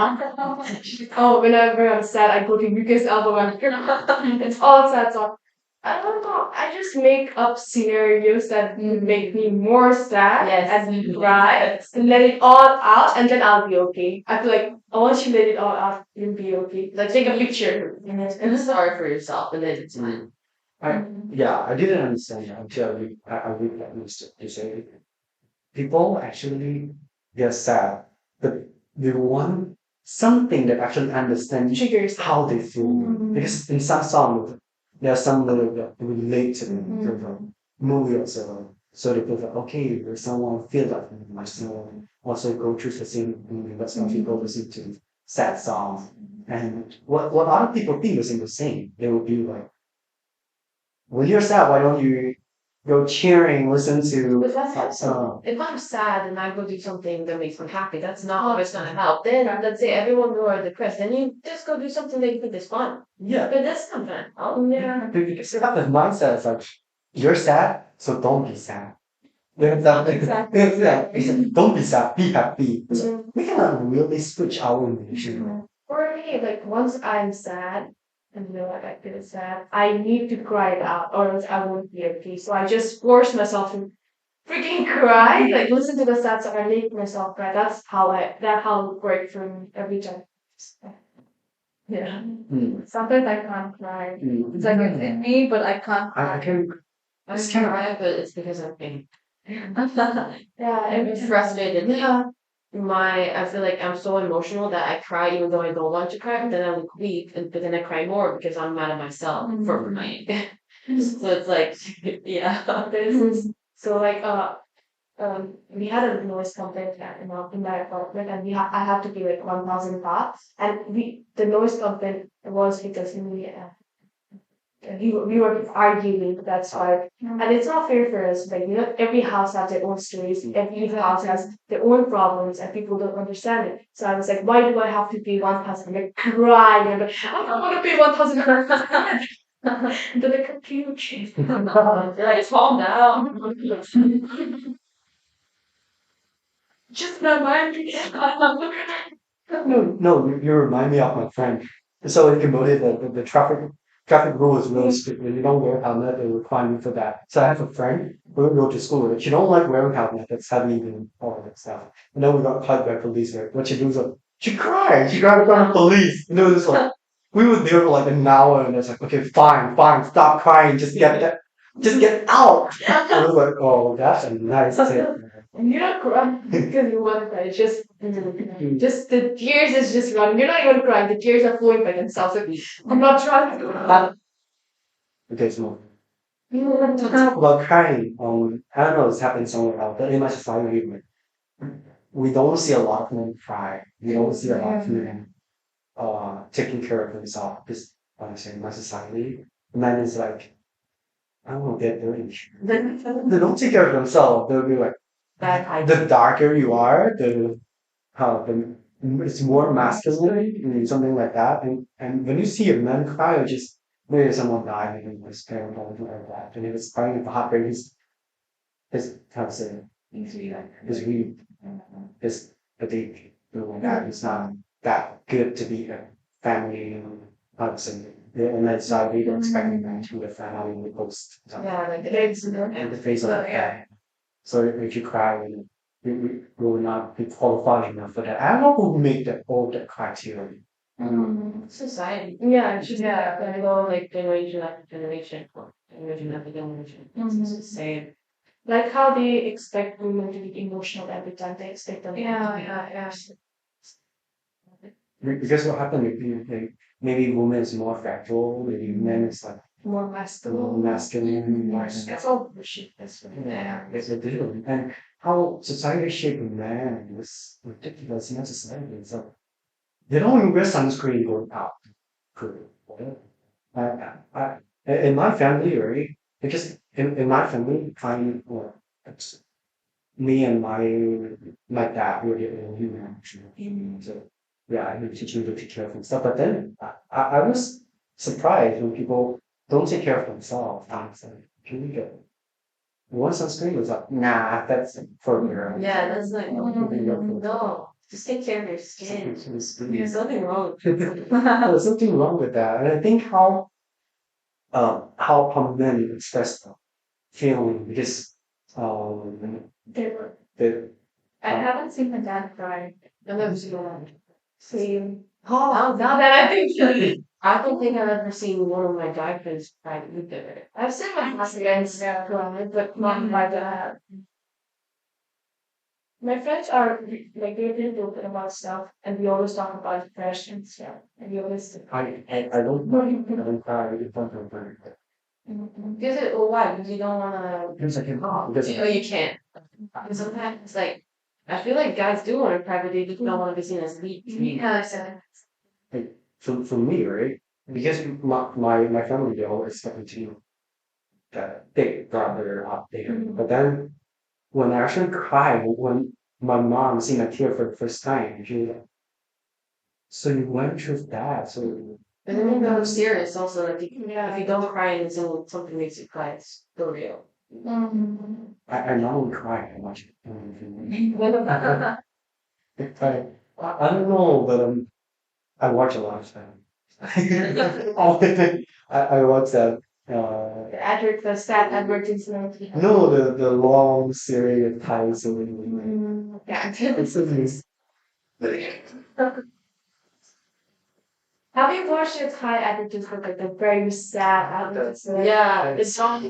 F: Oh, whenever I'm sad, I go to Yuki's album and it's all sad songs. I don't know. I just make up scenarios that make me more sad and cry and let it all out, and then I'll be okay. I feel like once you let it all out, you'll be okay. Like take a picture and sorry for yourself, and then it's fine.
E: I didn't understand that until I read that news to say people actually get sad, but they want something that actually understands
F: Triggers
E: how they feel. Because in some songs, there are some lyrics that relate to them, to the movie or so. So they feel like, okay, there's someone feel like me, my someone also go through the same thing, but some people listen to sad songs. And what other people think is the same. They will be like, when you're sad, why don't you go cheering, listen to
F: But that's
E: that
F: helpful.
E: song?
F: If I'm sad and I go do something that makes me happy, that's not always gonna help. Then let's say everyone who are depressed, then you just go do something that you think is fun.
E: Yeah.
F: But that's not gonna help. Yeah.
E: Because you have the mindset, it's like, you're sad, so don't be sad. There's that,
F: Exactly.
E: yeah, it's like, don't be sad, be happy. It's like, we cannot really switch our emotion.
F: For me, like once I'm sad and you know like I feel sad, I need to cry it out or else I won't be okay. So I just force myself to freaking cry, like listen to the sad song and make myself cry. That's how it worked for me every time. Yeah. Sometimes I can't cry. It's like it's in me, but I can't
E: I
F: cry.
E: can,
F: I cry, but it's because I'm pain. Yeah, I'm frustrated. Yeah. I feel like I'm so emotional that I cry even though I don't want to cry, but then I look weak, but then I cry more because I'm mad at myself for crying. So it's like, yeah, so like we had a noise complaint in my apartment, and I had to pay like 1,000 baht, and the noise complaint was because we were arguing. That's why, and it's not fair for us. Like every house has their own stories. Every house has their own problems, and people don't understand it. So I was like, why do I have to pay 1,000? Like crying, and like, I don't want to pay 1,000. Then I confused. Like calm down. Just remind me.
E: no, you remind me of my friend. So in Cambodia, the traffic rule is really strict. When you don't wear helmet, they require you for that. So I have a friend who go to school. She don't like wearing helmet. That's heavy and all that stuff. And then we got caught by police. Right? What she do is like, she cried. She cried in front of police. It's like we were there for like an hour, and it's like, okay, fine, stop crying. Just get out. I was like, oh, that's a nice tip.
F: And you're not crying because you want to cry. It's just the tears is just running. You're not even crying. The tears are flowing by themselves. Like, I'm not trying to.
E: Okay, so to talk about crying, I don't know, it's happened somewhere else, but in my society, we don't see a lot of men cry. We don't see a lot of men taking care of themselves. Because honestly, in my society, men is like, I don't know, get dirty. They don't take care of themselves. They'll be like, the darker you are, the it's more masculine and something like that. And when you see a man cry, or just maybe someone died and his parent or something like that, and he was crying at the heartbreak, his how to say it, his weak, his pathetic, like that. It's not that good to be a family, how to say it. Yeah, and that's why we don't expect that to be a family in the post.
F: Yeah, like the legs,
E: And the face of the family. So if you cry, you will not be qualified enough for that. I don't know who made that criteria.
F: society. Yeah, it's just I go like generation after generation, or generation after generation. It's the same. Like how they expect women to be emotional every time they expect them. Yeah.
E: Because what happened if you think maybe women is more factual, maybe men is like
F: More
E: more
F: masculine.
E: masculine, more
F: That's all bullshit. That's what.
E: yeah, it's a different. And how society shaped man is ridiculous in our society. So they don't even wear sunscreen going out. Good. I, in my family, right? Because in my family, it's me and my dad were the only one actually. So yeah, I need to teach him to take care of himself. But then I was surprised when people don't take care of themselves. I was like, can we get one sunscreen? Was like, nah, that's for girls.
F: Yeah, that's like no. Just take care of your skin. There's nothing wrong.
E: There's something wrong with that, and I think how men express feeling because the
F: I haven't seen my dad cry. I've never seen one. Same. Now that I think of it, I don't think I've ever seen one of my dad friends cry either. I've seen my friends cry, but not my dad. My friends are like they're really open about stuff, and we always talk about depression and stuff, and we always.
E: I don't cry. I really don't cry.
F: Because why? Because you don't wanna.
E: Because I cannot. Because
F: Oh, you can't. And sometimes it's like I feel like guys do want to cry, but they just don't want to be seen as weak. Yeah,
E: like, for me, right? Because my family they always expect me to that big brother out there. But then when I actually cry when my mom seen a tear for the first time, she was like, so you went through that. So
F: and then it becomes serious also. Like if you don't cry and something makes you cry, it's still real.
E: I not only cry, I watch it. I don't know, but I watch a lot of stuff. All the time. I watch that.
F: The stat advertisement.
E: No, the long series of Thai series.
F: Yeah.
E: It's amazing.
F: Have you watched the Thai advertisement, like the very sad advertisement? Yeah, it's on.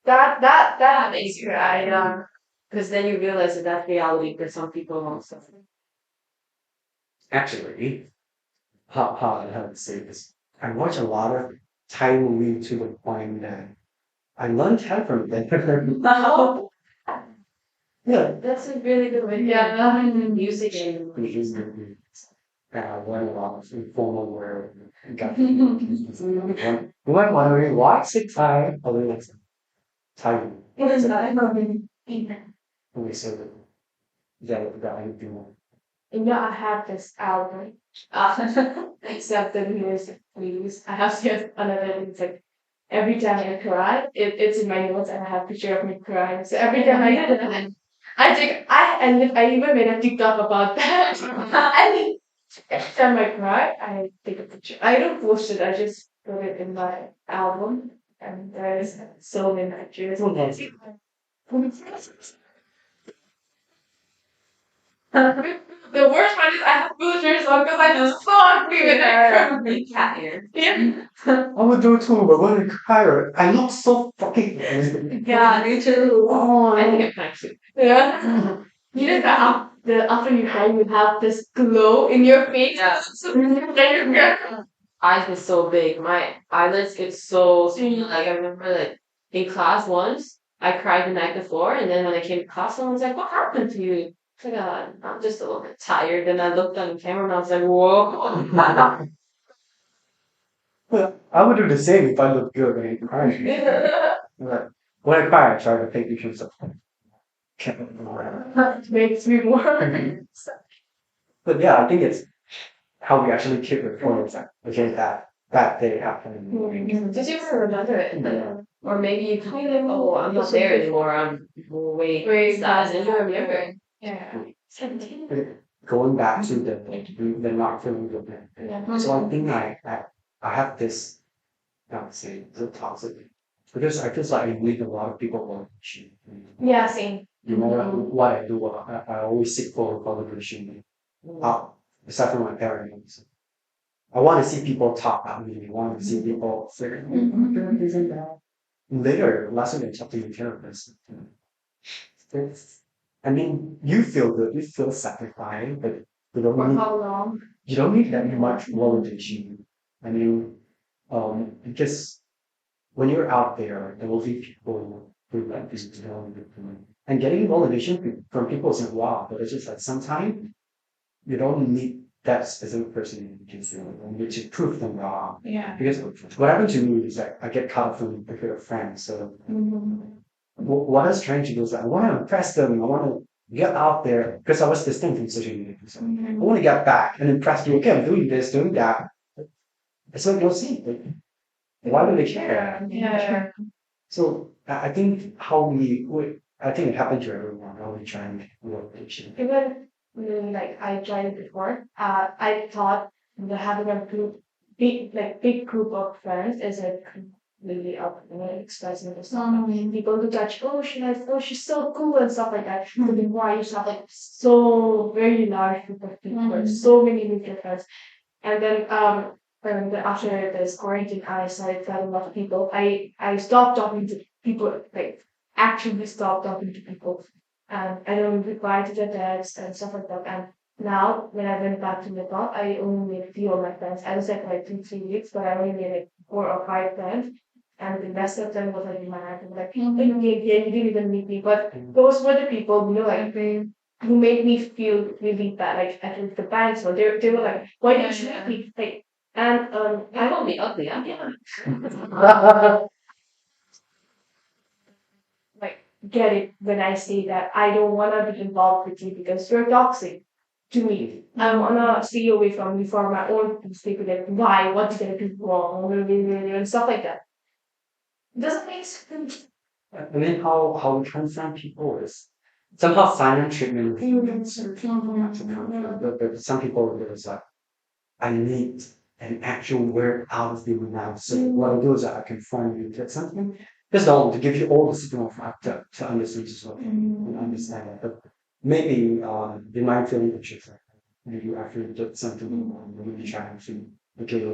F: That makes you cry. Yeah. Because then you realize that that's reality for some people also.
E: Actually, how to say this? I watch a lot of Thai movie to the point that I learned Thai from them.
F: No,
E: Yeah.
F: that's a really good way. Yeah, music and
E: One a lot of informal where we got one wondering why is it Thai? Oh, it's Thai.
F: what is that?
E: We said that anything more.
F: You know, I have this album. Except the music, please. I have yet another. It's like every time I cry, it's in my notes, and I have a picture of me crying. So every time I do that, I even made a TikTok about that. And every time I cry, I take a picture. I don't post it. I just put it in my album, and there's so many pictures. The worst part is I have boosters on because I just so angry when I cry. Cat ear. Yeah.
E: I would do too, but when I cry, I look so fucking.
F: Yeah, me too.
E: Oh,
F: I think I'm cute. Yeah. You know that after you cry, you have this glow in your face. Yeah. So then your eyes get so big. My eyelids get so small. Like I remember, like in class once, I cried the night before, and then when I came to class, someone was like, "What happened to you?" I was like, I'm just a little bit tired. And I looked on the camera, and I was like, "Whoa."
E: well, I would do the same if I look good when I cry. But when I cry, I try to take pictures of
F: It makes me more.
E: But yeah, I think it's how we actually keep recording that. Okay, that day happened.
F: Did you ever remember it?
E: Yeah.
F: Or maybe you kind of, oh, I'm not there anymore. I'm way sad. And you remember. Yeah. 17.
E: Going back to the not feeling good.
F: Yeah.
E: So I think I have this I would say the toxic because I feel like I need a lot of people validation.
F: Yeah, same.
E: No matter what I do, I always seek for validation. Aside from my parents, I want to see people talk about me. I want to see people say, isn't that? Later, last week I talked to your therapist. I mean, you feel good, you feel satisfied, but you don't
F: For
E: need
F: how long?
E: you don't need that much validation. I mean, because when you're out there, there will be people with like this, and getting validation from people is like wow, but it's just like sometimes you don't need that specific person you need to prove them wrong.
F: Yeah.
E: Because what happened to me is like I get caught up from a pair of friends. So what I was trying to do is I want to impress them. I want to get out there because I was distant from social media. So I want to get back and impress you. Okay, I'm doing this, doing that. It's like you'll see. Like, why do they care?
F: Yeah.
E: So I think how I think it happened to everyone. How we try and work patient. Even like I tried it before. I thought that having a big group of friends is like really up expressing yourself. People look at you, oh she's so cool and stuff like that. But then why you have like so very large group of people, so many different friends. And then after this quarantine, I started telling a lot of people. I stopped talking to people, like actually stopped talking to people, and I don't reply to their texts and stuff like that. And now when I went back to Nepal, I only made a few of my friends. I was like 2 3 weeks, but I only made like 4 or 5 friends. And the rest of them was like in my heart, like, hey, yeah, you didn't even meet me. But those were the people, like who made me feel really bad, like at the bank. So they were like, why didn't you meet me? Like, and I won't be ugly. I'm like get it when I say that I don't want to be involved with you because you're toxic to me. I want to stay away from you for my own peace. Like, why? What did I do wrong? And stuff like that. Doesn't make sense. I mean, how we confront people is somehow silent treatment. But some people there's like, I need an actual word out of you now. So what I do is I confront you to something. Just don't to give you all the signal to understand as well and understand it. But maybe you might feel interested. Maybe after you did something maybe trying to okay.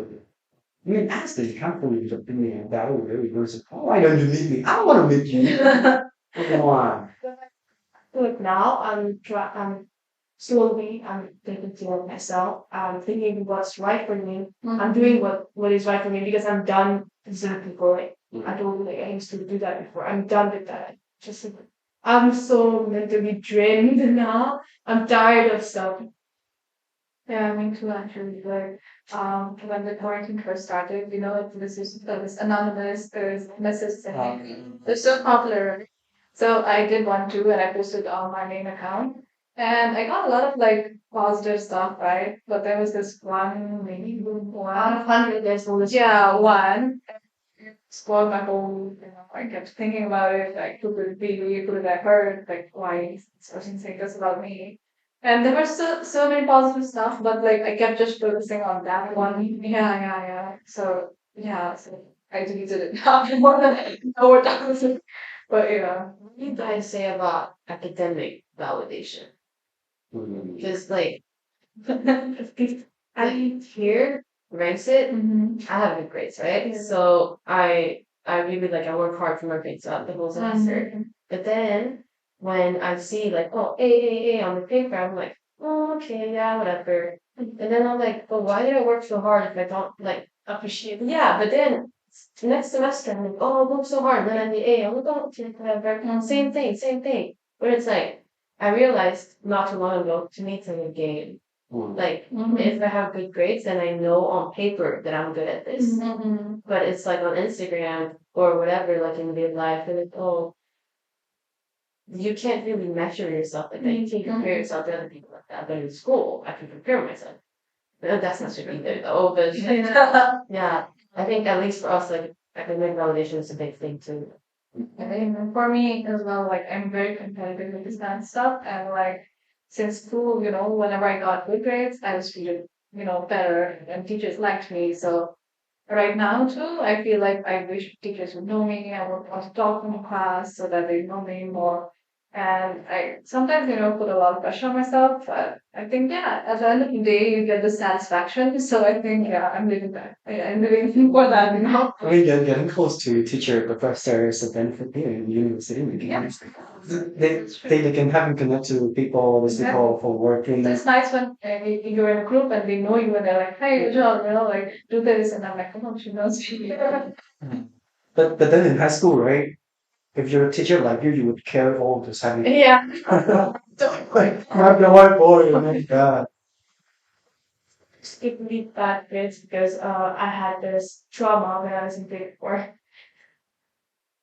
E: I mean, ask them, you can't believe the opinion that way. Goes, oh, why don't you meet me? I don't want to meet you. Come on. Like now, I'm slowly, I'm taking care of myself. I'm thinking what's right for me. I'm doing what is right for me because I'm done seeing people. Like I told you, like I used to do that before. I'm done with that. Just I'm so mentally drained now. I'm tired of stuff. Yeah, me too, actually. Like, when the quarantine first started, this anonymous, there's messages and they're so popular. Right? So I did one too, and I posted on my main account, and I got a lot of like positive stuff, right? But there was this one, maybe one out of 100, there's always one. It spoiled my whole, I kept thinking about it, like, who could it be, who did I hurt, like, why is this person saying this about me? And there were so many positive stuff, but like, I kept just focusing on that one. Yeah. So, yeah, so I deleted it after more than over toxic. But yeah. What do you guys say about academic validation? Because, like, I here ranks it. I have good grades, right? Yeah. So I really like I work hard for my grades up the whole semester. But then when I see like A on the paper, I'm like, oh okay, yeah, whatever. And then I'm like, but why did I work so hard if I don't like appreciate it? Yeah, but then next semester I'm like, oh I worked so hard, then I'm the A. I'm like, oh okay, whatever. Same thing. But it's like I realized not too long ago to me it's like a game. Like, if I have good grades, then I know on paper that I'm good at this. But it's like on Instagram or whatever, like in real life, and it's, oh, you can't really measure yourself like that. You can't compare yourself to other people like that. But in school, I can compare myself. But that's not true either, though. But yeah, I think at least for us, like, academic validation is a big thing too. I think for me as well, like I'm very competitive with this kind of stuff, and like since school, whenever I got good grades, I was treated, better, and teachers liked me. So right now too, I feel like I wish teachers would know me. I would want to talk in class so that they know me more. And I sometimes, put a lot of pressure on myself, but I think, yeah, at the end of the day, you get the satisfaction. So I think, yeah, I'm living that. I'm living for that. I mean, getting close to teacher, professor is a benefit here in university. They can have you connect to people, these people for working. It's nice when you're in a group and they know you and they're like, hey, good job, like, do this. And I'm like, come on, she knows me. But then in high school, right? if your teacher like you would carry all the time.
F: Yeah.
E: Like grab the whiteboard and then
F: Skip really bad grades because I had this trauma when I was in grade four.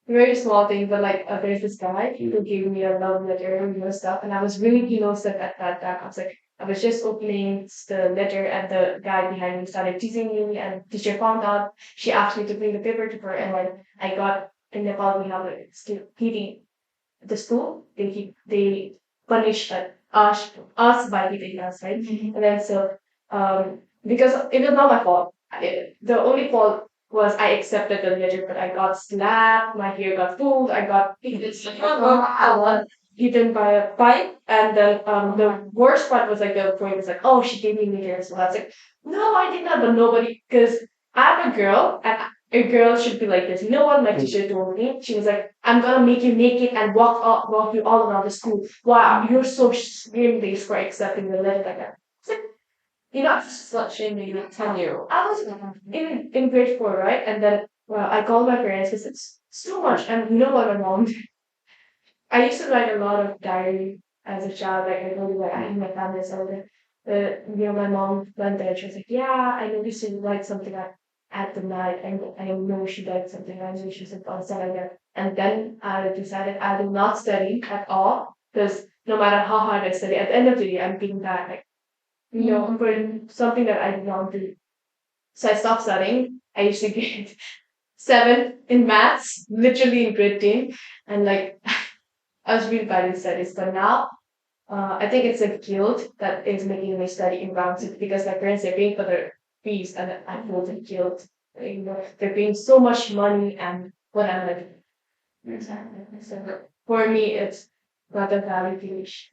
F: Very small thing, but like there's this guy who gave me a love letter and stuff, and I was really innocent at that time. I was just opening the letter, and the guy behind me started teasing me, and teacher found out. She asked me to bring the paper to her, and then I got in Nepal we have a PD. The school they punish us by hitting us, right? And then so because it was not my fault. The only fault was I accepted the letter, but I got slapped, my hair got pulled, I got eaten by a bike, and then the worst part was like the point was like, oh, she gave me letter as well. I was like, no, I did not, but nobody because I'm a girl and a girl should be like this. You know what my teacher told me? She was like, I'm gonna make you naked and walk you all around the school. Wow, you're so shame-based for accepting the letter like that. It's like, you know, slut shaming a 10-year-old. I was in grade four, right? And then I called my parents because it's too much. And you know what my mom did? I used to write a lot of diary as a child. Like I told you, like I had my family so my mom went there. She was like, "Yeah, I noticed you write something at the night, and I know she wrote something." I knew she said, "Oh, something like that." And then I decided I will not study at all because no matter how hard I study, at the end of the day, I'm being bad. Like for something that I did not do. So I stopped studying. I used to get seven in maths, literally in grade 10, and like I was really bad in studies. But now I think it's a guilt that is making me study in rounds because my parents are paying for their fees and I feel the guilt. They're paying so much money and what I'm like. So for me, it's not a validation,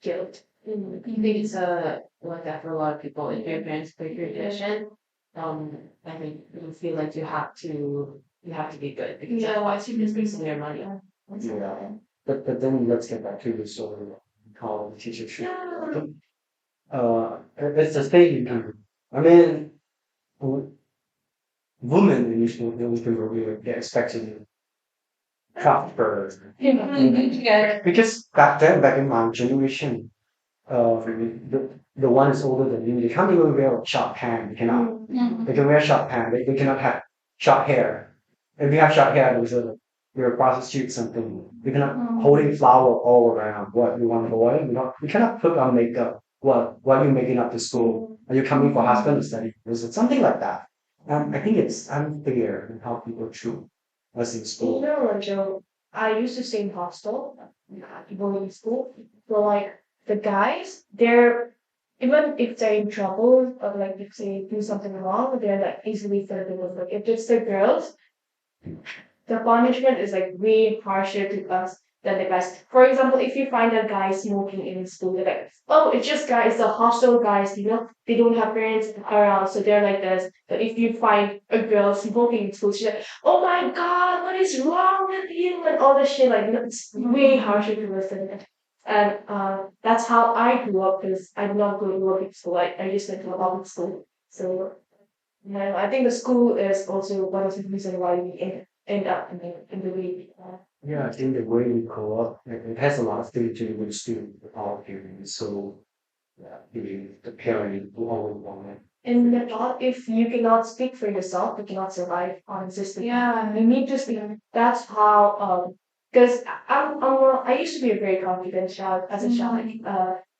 F: guilt.
D: I
F: Mm-hmm.
D: think it's like that for a lot of people. If your parents pay for your tuition, I think you feel like you have to be good because otherwise you're just wasting your money.
E: yeah. But then let's get back to the story of how the teacher should. It's the thing. I mean, w- women in Korea get expected to craft first.
F: Yeah.
E: Because back then, back in my generation, the one is older than you, they can't even wear short pants. They cannot. They can wear short pants. They cannot have short hair. If you have short hair, you're a prostitute something. You cannot holding flower all around. What you want to boy? You cannot put on makeup. What you making up to school? Are you coming for husband or study? Is it something like that? I think it's unfair in how people treat us in
F: You
E: school.
F: know, Joe, I used to stay in hostel, boarding school. So like the guys, they're even if they're in trouble or like if they do something wrong, they're like easily forgiven. Like if it's the girls, the punishment is like way harsher to us than the guys. For example, if you find a guy smoking in school, they're like, oh, it's just guys, the hostel guys, they don't have parents around, so they're like this. But if you find a girl smoking in school, she's like, oh my god, what is wrong with you? And all this shit, like, it's way harsher to listen. And that's how I grew up because I did not go to public school. I just went to a public school. So yeah, I think the school is also one of the reasons why we end up in the way.
E: Yeah, I think the way we grow up, it has a lot of things to do with student our parents. So yeah, the parent who always want it.
F: In Nepal, if you cannot speak for yourself, you cannot survive on the system. Yeah, you need to speak. That's how. Because I used to be a very confident child as a child.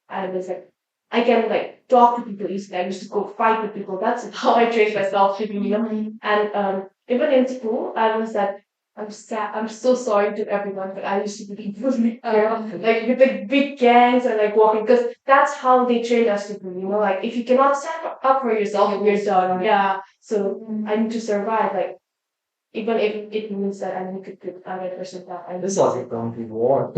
F: I was like, I can like talk to people easily. I used to go fight with people. That's how I trained myself to be. And even in school, I was that. I'm sad. I'm so sorry to everyone, but I used to be bullied there, like with the big gangs and like walking, because that's how they trained us to be. Like if you cannot stand up for yourself, you're done. Yeah. So I need to survive. Like even if it means that I need to put 100% down.
E: This is like going to war.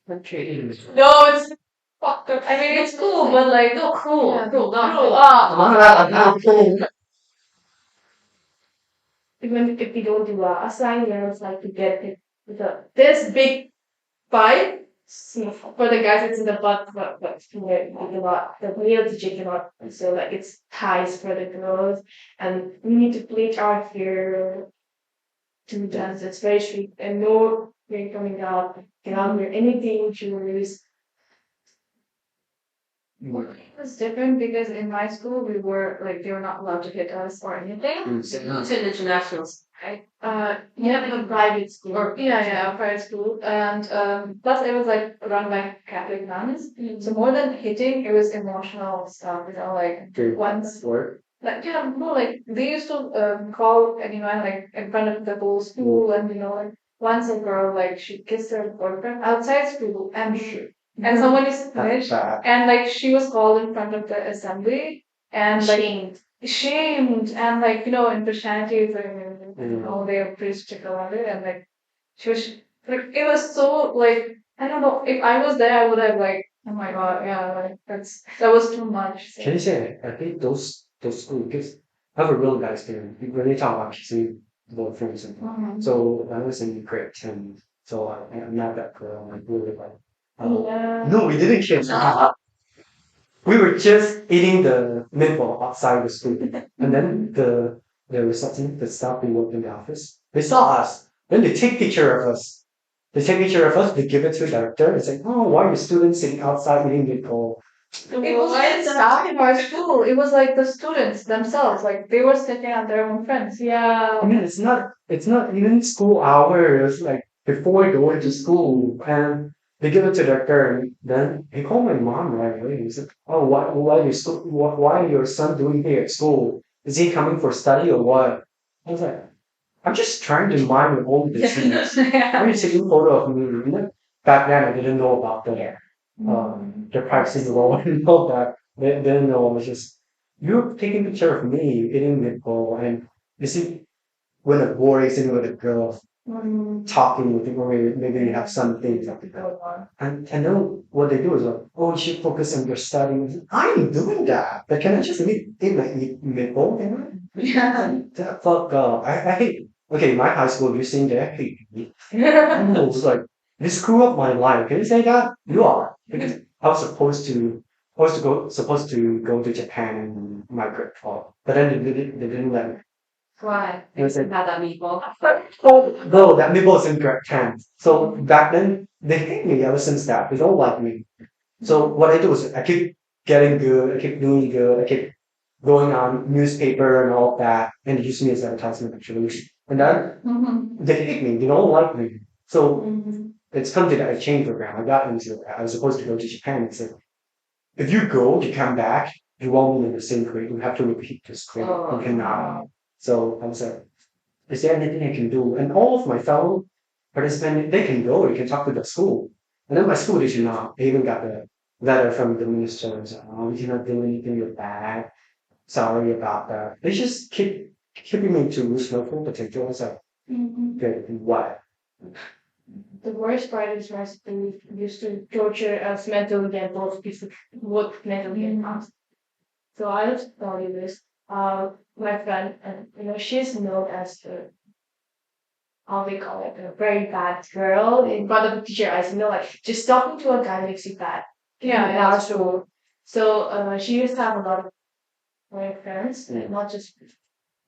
D: Country.
F: No, it's fucked up. I mean, it's cool, but like no cruel, cruel, not cruel. Ah. Even if we don't do assignments, like to get it with this big fight, For the guys, it's in the butt, but for a lot. The male teacher cannot. So like it's ties for the girls, and we need to plait our hair to dance. It's very strict, and no hair coming out. Cannot wear anything jewelries. It was different because in my school we were like they were not allowed to hit us or anything.
E: So,
F: It's in internationals, right? Yeah, like a private school. Or yeah, a private school, and plus it was like run by Catholic nuns. So more than hitting, it was emotional stuff. You know, like once
E: Or
F: like yeah, no, like they used to call anyone like in front of the whole school, and like once a girl like she kissed her boyfriend outside school, and someone is snitched, and like she was called in front of the assembly, and like shamed, and like in Christianity, it's like, they are pretty strict about it, and like she was like it was so like I don't know if I was there, I would have like oh my god, yeah, like that was too much. So.
E: can you say I think those school kids have a real bad experience when they talk about kissing boyfriends and so I was in grade 10, so I met that girl like really like
F: Yeah.
E: no, we didn't kiss. We were just eating the meatball outside the school, and then the reception, the staff who worked in the office, they saw us. Then they take picture of us. They take picture of us. They give it to the director. And say, "Oh, why are you students sitting outside eating meatball?"
F: It wasn't staff in our school. It was like the students themselves. Like they were sitting at their own friends. Yeah.
E: I mean, it's not even school hours. Like before going to school, and they give it to the director, and then he called my mom right away. He said, "Oh, why your son doing here at school? Is he coming for study or what?" I was like, "I'm just trying to mind my own business. Why are you taking photo of me?" You know, back then, I didn't know about the privacy law and all that. They didn't know. I was just you're taking picture of me eating meatball, and you see when a boy is sitting with a girl talking with him, or maybe you have something like that. And then what they do is like, oh, you should focus on your studying. I'm doing that. But can I just eat my meatball?
F: Yeah.
E: That fuck up. I hate. Okay, my high school, you saying that I hate me. Almost like you screw up my life. Can you say that? You are because I was supposed to go to Japan and migrate for, but then they didn't let me.
F: Why?
E: It was like,
F: Had that meatball.
E: oh, no, that meatball is in grade 10. So back then, they hate me ever since that. They don't like me. So what I do is I keep getting good, I keep doing good, I keep going on newspaper and all that, and they use me as advertisement actually. And then they hate me, they don't like me. So it's something that I changed program. I got into it. I was supposed to go to Japan and said, if you go, you come back, you won't be in the same grade. You have to repeat this grade. You cannot. So I was like, is there anything I can do? And all of my fellow participants, they can go, you can talk to the school. And then my school, they should not. They even got a letter from the minister and said, oh, you cannot do anything with that. Sorry about that. They just keeping me to snowfall potato. I was like, okay, what? The worst part is my school used to torture us mentally and both pieces both mentally and physically. So I just tell you this. My friend, and she's known as the how they call it, a very bad girl in front of the teacher. I know, like just talking to a guy makes you bad. Yeah, in our school. So she used to have a lot of boy friends, not just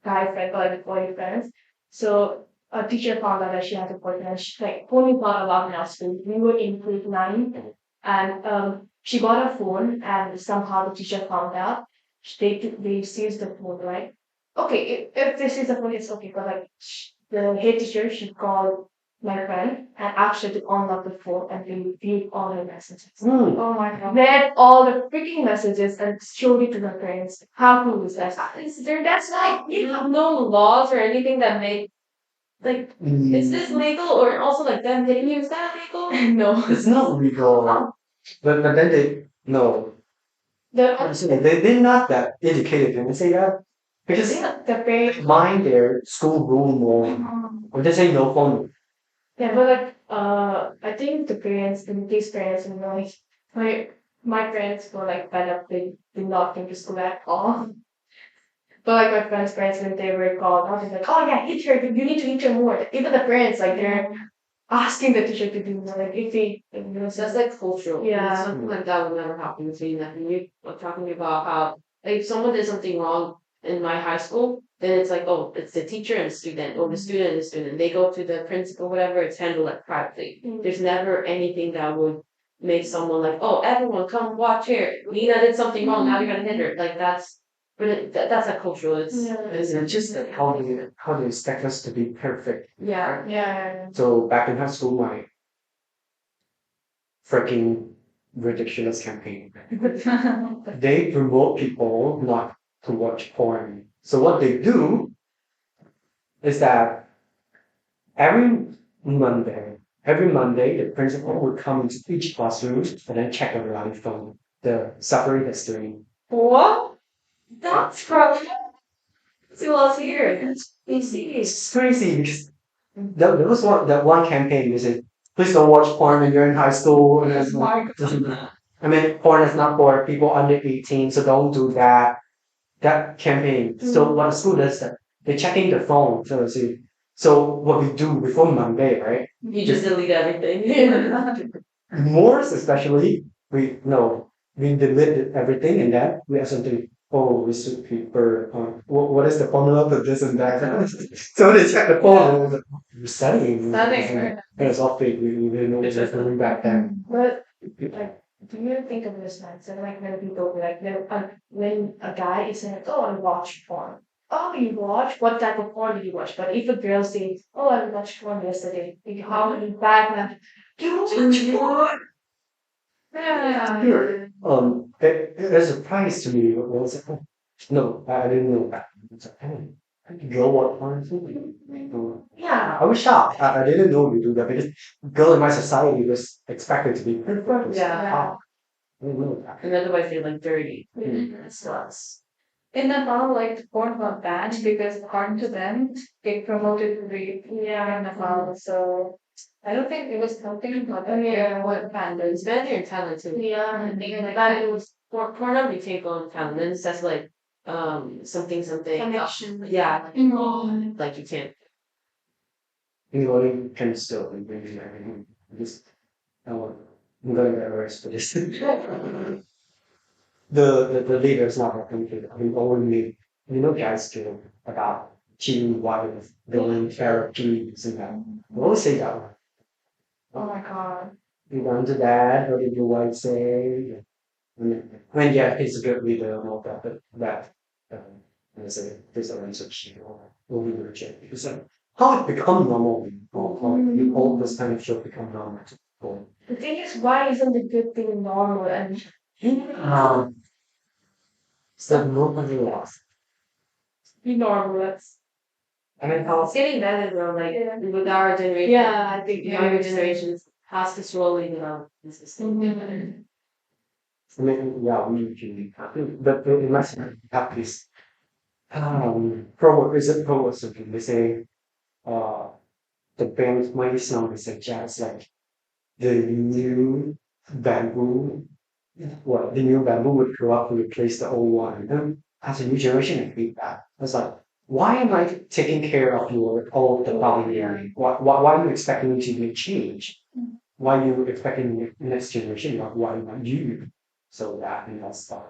E: guy friends, but like boy friends. So a teacher found out that she had a boyfriend. She like only found out in our school. We were in grade 9, and she got a phone, and somehow the teacher found out. They seized the phone, right? Okay, if this is the phone, it's okay. But like the head teacher, she called my friend and asked her to unlock the phone and then read all her messages. Oh my god. Read all the freaking messages and showed it to her parents. How cool is that? That's like you have no laws or anything that make like is this legal or also like them hitting you? Is that legal? No. It's not legal. But then they no. They're not that educated. Can I say that? Because they mind their school rule more. Or they say no phone. Yeah, but like I think the parents, these parents, like my parents were like fed up. They did not think to school at all. But like my friends' parents, when they were called out, they're like, "Oh yeah, hit her. You need to hit her more." Even the parents, like they're
F: asking the teacher to do like if they so that's like cultural. Yeah. Something like that would never happen with me. Nothing. You were talking about how like if someone did something wrong in my high school, then it's like, oh, it's the teacher and the student, or the student and the student. They go to the principal, whatever, it's handled like privately. There's never anything that would make someone like, oh, everyone come watch here. Nina did something wrong, now you're gonna hit her. Like that's but that's a cultural.
E: It's just that how they expect us to be perfect.
F: Yeah. Yeah.
E: So back in high school, my freaking ridiculous campaign. They promote people not to watch porn. So what they do is that every Monday, every Monday, the principal would come into each classroom and then check on your iPhone, the suffering history.
F: What? That's from see what's here. You see.
E: It's crazy because there was that one campaign. They said, please don't watch porn when you're in high school. And it's like, I mean, porn is not for people under 18, so don't do that. That campaign. So what the school does that they're checking the phone. So what we do before Monday, right?
F: You just delete everything.
E: Morse especially, we delete everything and then we have something. Oh, we should prepare. What is the formula for this and that? So they check the phone and like, we're studying.
F: Studying,
E: And it's all fake. We didn't know what was doing back then.
F: But like, do you think of this mindset? Like when people be like, when a guy is saying, "Oh, I watch porn." Oh, you watch? What type of porn do you watch? But if a girl says, "Oh, I watched porn yesterday," like, how many bad man? You watch porn? Yeah.
E: Sure. It was a surprise to me. It was like, oh, no, I didn't know that. It's like, oh, girl what porn too?
F: Yeah.
E: I was shocked. I didn't know we do that because girl in my society was expected to be perfect.
F: Yeah.
E: I didn't know that.
F: And otherwise they're like dirty. That's us.
B: In Nepal, like porn got banned because according to them, it promoted rape in Nepal. So I don't think it was helping, but what banned
F: It's
B: it.
F: been here in Thailand too. Yeah,
B: And they like
F: but it was porn we take on Thailand. That's like something
B: connection.
F: yeah,
B: Mm.
F: like you can't.
E: Anybody can still be maybe I mean, just I'm gonna get arrested for this. The leader is not working with I mean only guys do about teen wife, villain therapies and that. We always say that one.
F: Oh my god.
E: You want to that, what did your wife say? I mean, yeah, it's a good leader and all that, but that let's say there's a research or leadership. Because how it become normal, how you all this kind of show become normal to people.
F: The thing is, why isn't the good thing normal and
E: So nobody lost.
F: be normal? That's
E: I mean, how
F: it's getting better though. Like with our generation, I think younger generations has to slowly this system get better.
E: I mean, yeah, we usually but it must have this pro or something. They say uh the band might sound suggest like the new bamboo the new bamboo would grow up to replace the old one. And as a new generation, I hate that. It's like, why am I taking care of your old boundary? Why are you expecting me to make change? Why are you expecting the next generation? Why not you? So that and that's fine.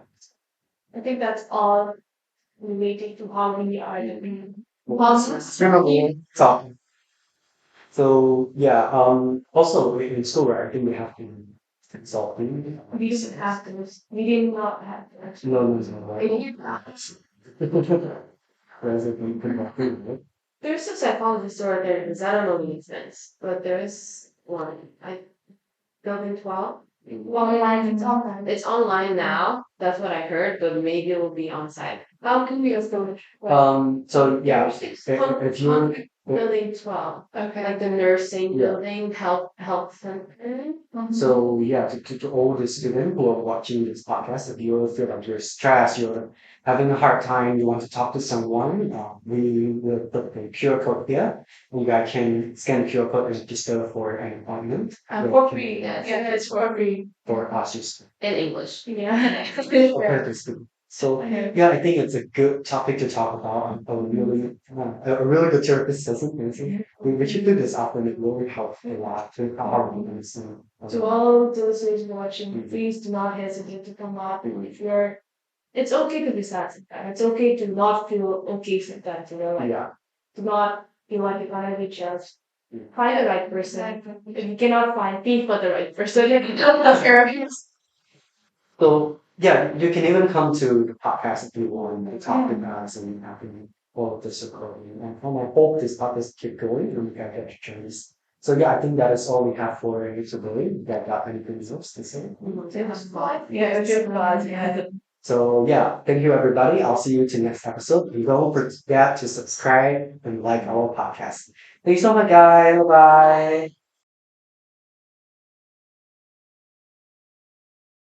F: I think that's all related to how we are living.
E: So, so yeah, also in school, right, I think we have to consulting.
F: We didn't have to. We did not have to.
E: No, no, no.
F: We didn't have to.
E: Right?
F: There's a psychologist over there because I don't know the expense, but there's one. I building 12. Online, it's online. It's online now. That's what I heard, but maybe it will be on site. How can we go?
E: So yeah, if you
F: Building 12.
B: Okay.
F: Like the nursing
E: Yeah.
F: building, health center.
E: so yeah, to all the students who are watching this podcast, if you feel like you're stressed, you're having a hard time, you want to talk to someone, we will put the QR code here. You guys can scan the QR code and register for an appointment.
F: For free, yes. Yeah, it's for free.
E: For us just
F: In English. Yeah.
E: okay, to speak. So yeah, I think it's a good topic to talk about. A really good therapist session. We should do this often. It really helps a lot to our audience.
F: To all those who's watching, please do not hesitate to come up if you're. It's okay to be sad sometimes. It's okay to not feel okay sometimes. You know, like
E: Yeah.
F: to not feel like you gotta reach out. Find the right person. If you cannot find, think for the right person. If you don't have therapist.
E: So yeah, you can even come to the podcast if you want and talk with us and having all of this recording. And I hope this podcast keep going and we can get to changes. So yeah, I think that is all we have for you today. You got anything else to say?
F: Yeah, it's just bad. Yeah.
E: So yeah, thank you everybody. I'll see you to next episode. And don't forget to subscribe and like our podcast. Thank you so much, guys. Bye bye.